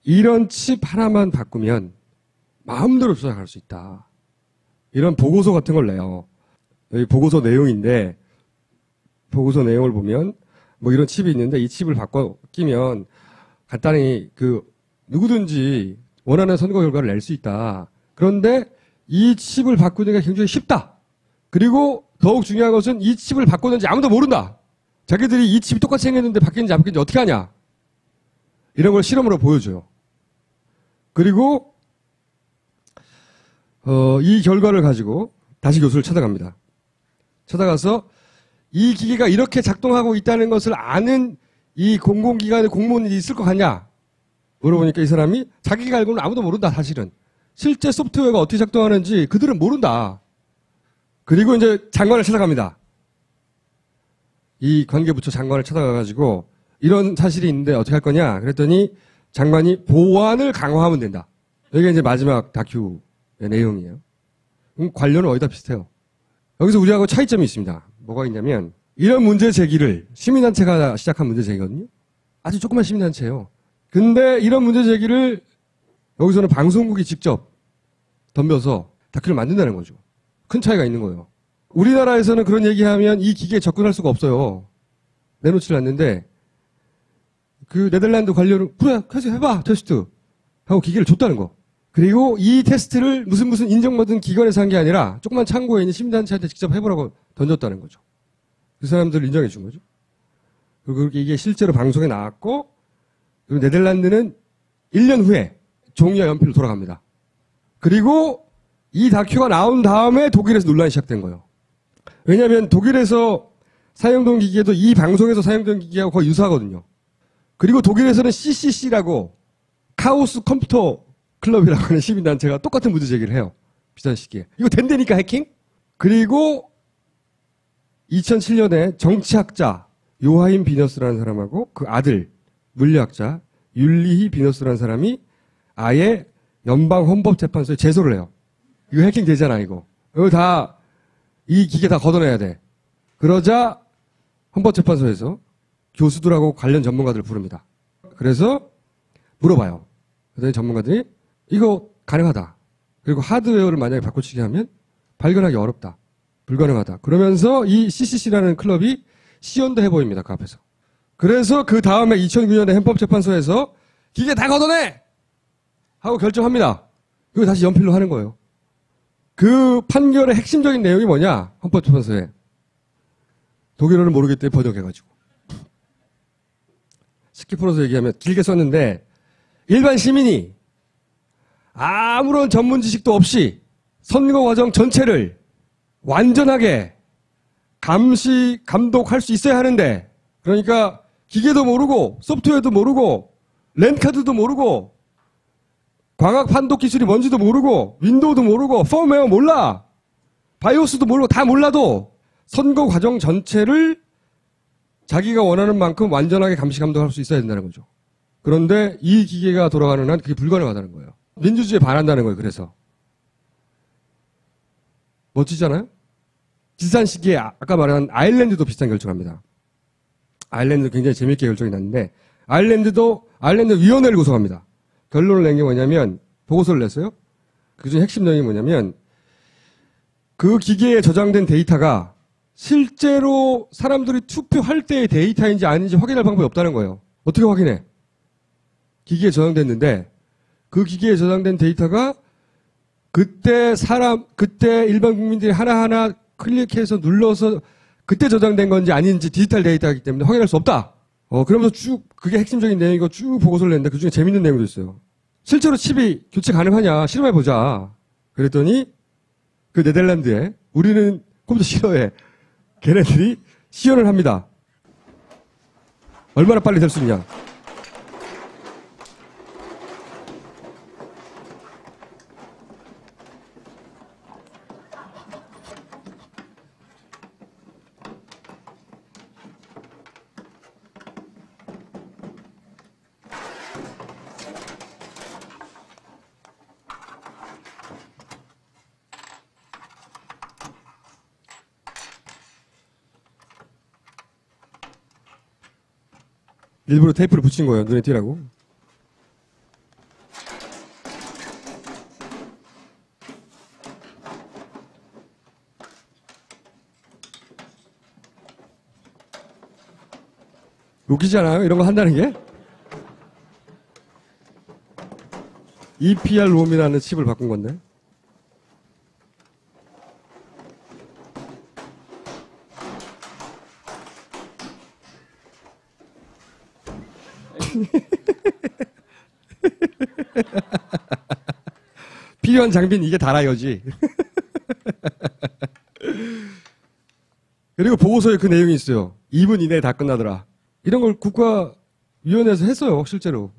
이런 칩 하나만 바꾸면 마음대로 조작할 수 있다. 이런 보고서 같은 걸 내요. 여기 보고서 내용인데 보고서 내용을 보면 뭐 이런 칩이 있는데 이 칩을 바꿔 끼면 간단히 누구든지 원하는 선거 결과를 낼 수 있다. 그런데 이 칩을 바꾸는 게 굉장히 쉽다. 그리고 더욱 중요한 것은 이 칩을 바꾸는지 아무도 모른다. 자기들이 이 칩이 똑같이 생겼는데 바뀌는지 안 바뀌는지 어떻게 하냐. 이런 걸 실험으로 보여줘요. 그리고 이 결과를 가지고 다시 교수를 찾아갑니다. 찾아가서 이 기계가 이렇게 작동하고 있다는 것을 아는 이 공공기관의 공무원이 있을 것 같냐? 물어보니까 이 사람이 자기가 알고는 아무도 모른다, 사실은. 실제 소프트웨어가 어떻게 작동하는지 그들은 모른다. 그리고 이제 장관을 찾아갑니다. 이 관계부처 장관을 찾아가가지고 이런 사실이 있는데 어떻게 할 거냐 그랬더니 장관이 보안을 강화하면 된다. 이게 이제 마지막 다큐의 내용이에요. 관련은 어디다 비슷해요. 여기서 우리하고 차이점이 있습니다. 뭐가 있냐면 이런 문제 제기를 시민단체가 시작한 문제 제기거든요. 아주 조그만 시민단체예요. 근데 이런 문제 제기를 여기서는 방송국이 직접 덤벼서 다큐를 만든다는 거죠. 큰 차이가 있는 거예요. 우리나라에서는 그런 얘기하면 이 기계에 접근할 수가 없어요. 내놓지를 않는데 그 네덜란드 관료는 그래 계속 해봐 테스트 하고 기계를 줬다는 거. 그리고 이 테스트를 무슨 인정받은 기관에서 한 게 아니라 조그만 창고에 있는 시민단체한테 직접 해보라고 던졌다는 거죠. 그 사람들을 인정해 준 거죠. 그리고 이게 실제로 방송에 나왔고 그리고 네덜란드는 1년 후에 종이와 연필로 돌아갑니다. 그리고 이 다큐가 나온 다음에 독일에서 논란이 시작된 거예요. 왜냐하면 독일에서 사용된 기계도 이 방송에서 사용된 기계하고 거의 유사하거든요. 그리고 독일에서는 CCC라고 카오스 컴퓨터 클럽이라고 하는 시민단체가 똑같은 문제 제기를 해요. 비슷한 시기에. 이거 된다니까 해킹? 그리고 2007년에 정치학자 요하임 비너스라는 사람하고 그 아들 물리학자 율리히 비너스라는 사람이 아예 연방헌법재판소에 제소를 해요. 이거 해킹 되잖아 이거. 이거 다 이 기계 다 걷어내야 돼. 그러자 헌법재판소에서 교수들하고 관련 전문가들을 부릅니다. 그래서 물어봐요. 그랬더니 전문가들이 이거 가능하다. 그리고 하드웨어를 만약에 바꿔치기 하면 발견하기 어렵다. 불가능하다. 그러면서 이 CCC라는 클럽이 시연도 해보입니다. 그 앞에서. 그래서 그 다음에 2009년에 헌법재판소에서 기계 다 걷어내! 하고 결정합니다. 그리고 다시 연필로 하는 거예요. 그 판결의 핵심적인 내용이 뭐냐? 헌법재판소에. 독일어를 모르기 때문에 번역해가지고. 쉽게 풀어서 얘기하면 길게 썼는데 일반 시민이 아무런 전문 지식도 없이 선거 과정 전체를 완전하게 감시, 감독할 수 있어야 하는데 그러니까 기계도 모르고 소프트웨어도 모르고 랜카드도 모르고 광학 판독 기술이 뭔지도 모르고 윈도우도 모르고 펌웨어 몰라 바이오스도 모르고 다 몰라도 선거 과정 전체를 자기가 원하는 만큼 완전하게 감시 감독할 수 있어야 된다는 거죠. 그런데 이 기계가 돌아가는 한 그게 불가능하다는 거예요. 민주주의에 반한다는 거예요. 그래서 멋지잖아요. 비슷한 시기에 아까 말한 아일랜드도 비슷한 결정합니다. 아일랜드도 굉장히 재밌게 결정이 났는데 아일랜드 위원회를 구성합니다. 결론을 낸 게 뭐냐면 보고서를 냈어요. 그중에 핵심 내용이 뭐냐면 그 기계에 저장된 데이터가 실제로 사람들이 투표할 때의 데이터인지 아닌지 확인할 방법이 없다는 거예요. 어떻게 확인해? 기계에 저장됐는데 그 기계에 저장된 데이터가 그때 일반 국민들이 하나하나 클릭해서 눌러서 그때 저장된 건지 아닌지 디지털 데이터이기 때문에 확인할 수 없다. 그러면서 쭉 그게 핵심적인 내용이고 쭉 보고서를 냈는데 그중에 재밌는 내용도 있어요. 실제로 칩이 교체 가능하냐 실험해보자. 그랬더니 그 네덜란드에 우리는 컴퓨터 싫어해. 걔네들이 시연을 합니다. 얼마나 빨리 될 수 있냐. 일부러 테이프를 붙인 거예요. 눈에 띄라고. 웃기지 않아요? 이런 거 한다는 게? EPR 롬이라는 칩을 바꾼 건데. 필요한 장비는 이게 다라 이거지. 그리고 보고서에 그 내용이 있어요. 2분 이내에 다 끝나더라. 이런 걸 국가위원회에서 했어요. 실제로.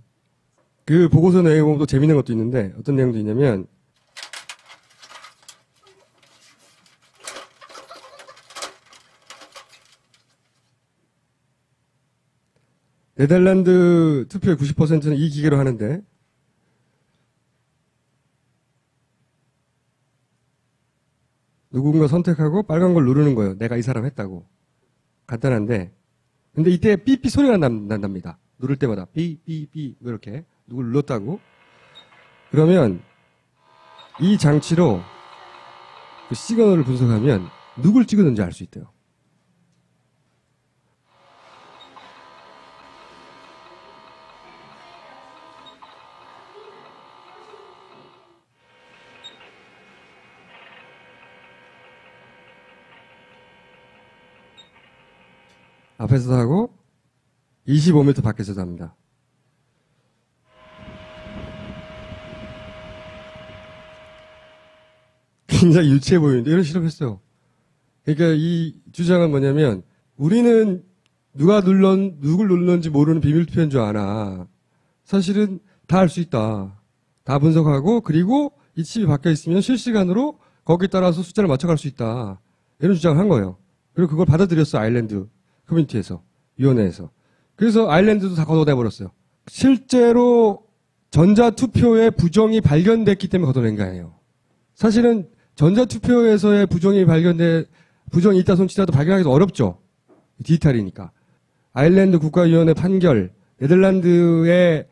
그 보고서 내용도 재밌는 것도 있는데 어떤 내용도 있냐면 네덜란드 투표의 90%는 이 기계로 하는데 누군가 선택하고 빨간 걸 누르는 거예요. 내가 이 사람 했다고. 간단한데 근데 이때 삐삐 소리가 난답니다. 누를 때마다 삐삐삐 이렇게 누굴 눌렀다고. 그러면 이 장치로 그 시그널을 분석하면 누굴 찍었는지 알 수 있대요. 앞에서도 하고 25m 밖에서도 합니다. 굉장히 유치해 보이는데 이런 실험했어요. 그러니까 이 주장은 뭐냐면 우리는 누굴 눌렀는지 모르는 비밀 투표인 줄 아나. 사실은 다 알 수 있다. 다 분석하고 그리고 이 칩이 박혀 있으면 실시간으로 거기에 따라서 숫자를 맞춰갈 수 있다. 이런 주장을 한 거예요. 그리고 그걸 받아들였어. 아일랜드 커뮤니티에서, 위원회에서. 그래서 아일랜드도 다 걷어내버렸어요. 실제로 전자투표의 부정이 발견됐기 때문에 걷어낸 거 아니에요. 사실은 전자투표에서의 부정이 있다 손치더라도 발견하기도 어렵죠. 디지털이니까. 아일랜드 국가위원회 판결, 네덜란드의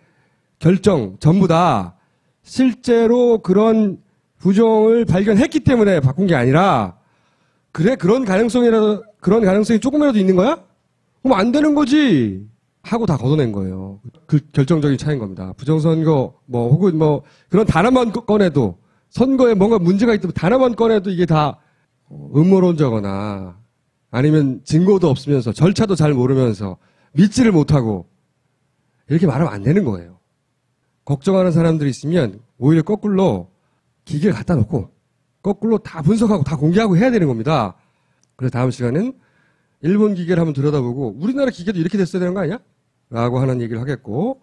결정, 전부 다 실제로 그런 부정을 발견했기 때문에 바꾼 게 아니라, 그래, 그런 가능성이 조금이라도 있는 거야? 그럼 안 되는 거지! 하고 다 걷어낸 거예요. 그 결정적인 차이인 겁니다. 부정선거, 혹은 그런 단어만 꺼내도, 선거에 뭔가 문제가 있다면 단어만 꺼내도 이게 다 음모론자거나 아니면 증거도 없으면서 절차도 잘 모르면서 믿지를 못하고 이렇게 말하면 안 되는 거예요. 걱정하는 사람들이 있으면 오히려 거꾸로 기계를 갖다 놓고 거꾸로 다 분석하고 다 공개하고 해야 되는 겁니다. 그래서 다음 시간은 일본 기계를 한번 들여다보고 우리나라 기계도 이렇게 됐어야 되는 거 아니야? 라고 하는 얘기를 하겠고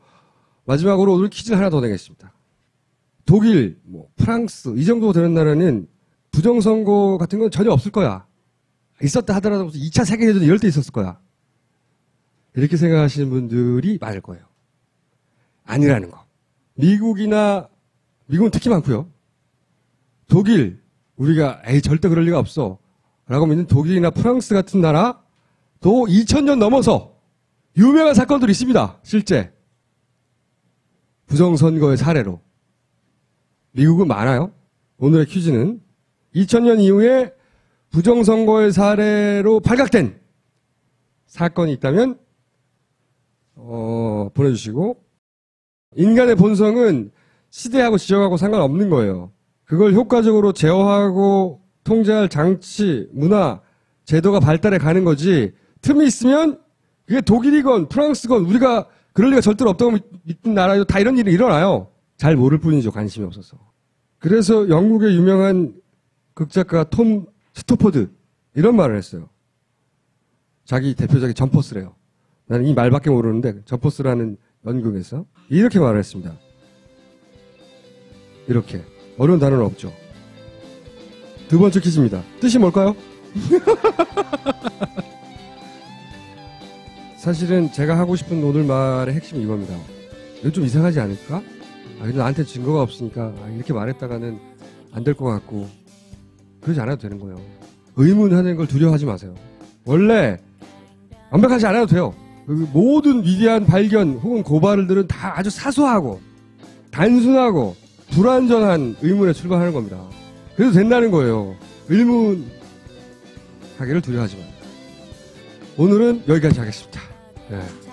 마지막으로 오늘 퀴즈를 하나 더 내겠습니다. 독일, 프랑스 이 정도 되는 나라는 부정선거 같은 건 전혀 없을 거야. 있었다 하더라도 무슨 2차 세계대전 이럴 때 있었을 거야. 이렇게 생각하시는 분들이 많을 거예요. 아니라는 거. 미국은 특히 많고요. 독일, 우리가 절대 그럴 리가 없어 라고 믿는 독일이나 프랑스 같은 나라도 2000년 넘어서 유명한 사건들이 있습니다. 실제. 부정선거의 사례로. 미국은 많아요. 오늘의 퀴즈는 2000년 이후에 부정선거의 사례로 발각된 사건이 있다면 보내주시고 인간의 본성은 시대하고 지역하고 상관없는 거예요. 그걸 효과적으로 제어하고 통제할 장치, 문화, 제도가 발달해 가는 거지 틈이 있으면 그게 독일이건 프랑스건 우리가 그럴 리가 절대로 없다고 믿는 나라에도 다 이런 일이 일어나요. 잘 모를 뿐이죠. 관심이 없어서. 그래서 영국의 유명한 극작가 톰 스토퍼드 이런 말을 했어요. 자기 대표작이 점퍼스래요. 나는 이 말밖에 모르는데 점퍼스라는 연극에서 이렇게 말을 했습니다. 이렇게. 어려운 단어는 없죠. 두 번째 퀴즈입니다. 뜻이 뭘까요? 사실은 제가 하고 싶은 오늘 말의 핵심이 이겁니다. 이거 좀 이상하지 않을까? 근데 나한테 증거가 없으니까 이렇게 말했다가는 안 될 것 같고 그러지 않아도 되는 거예요. 의문하는 걸 두려워하지 마세요. 원래 완벽하지 않아도 돼요. 모든 위대한 발견 혹은 고발들은 다 아주 사소하고 단순하고 불완전한 의문에 출발하는 겁니다. 그래도 된다는 거예요. 의문하기를 두려워하지 마세요. 오늘은 여기까지 하겠습니다. 네.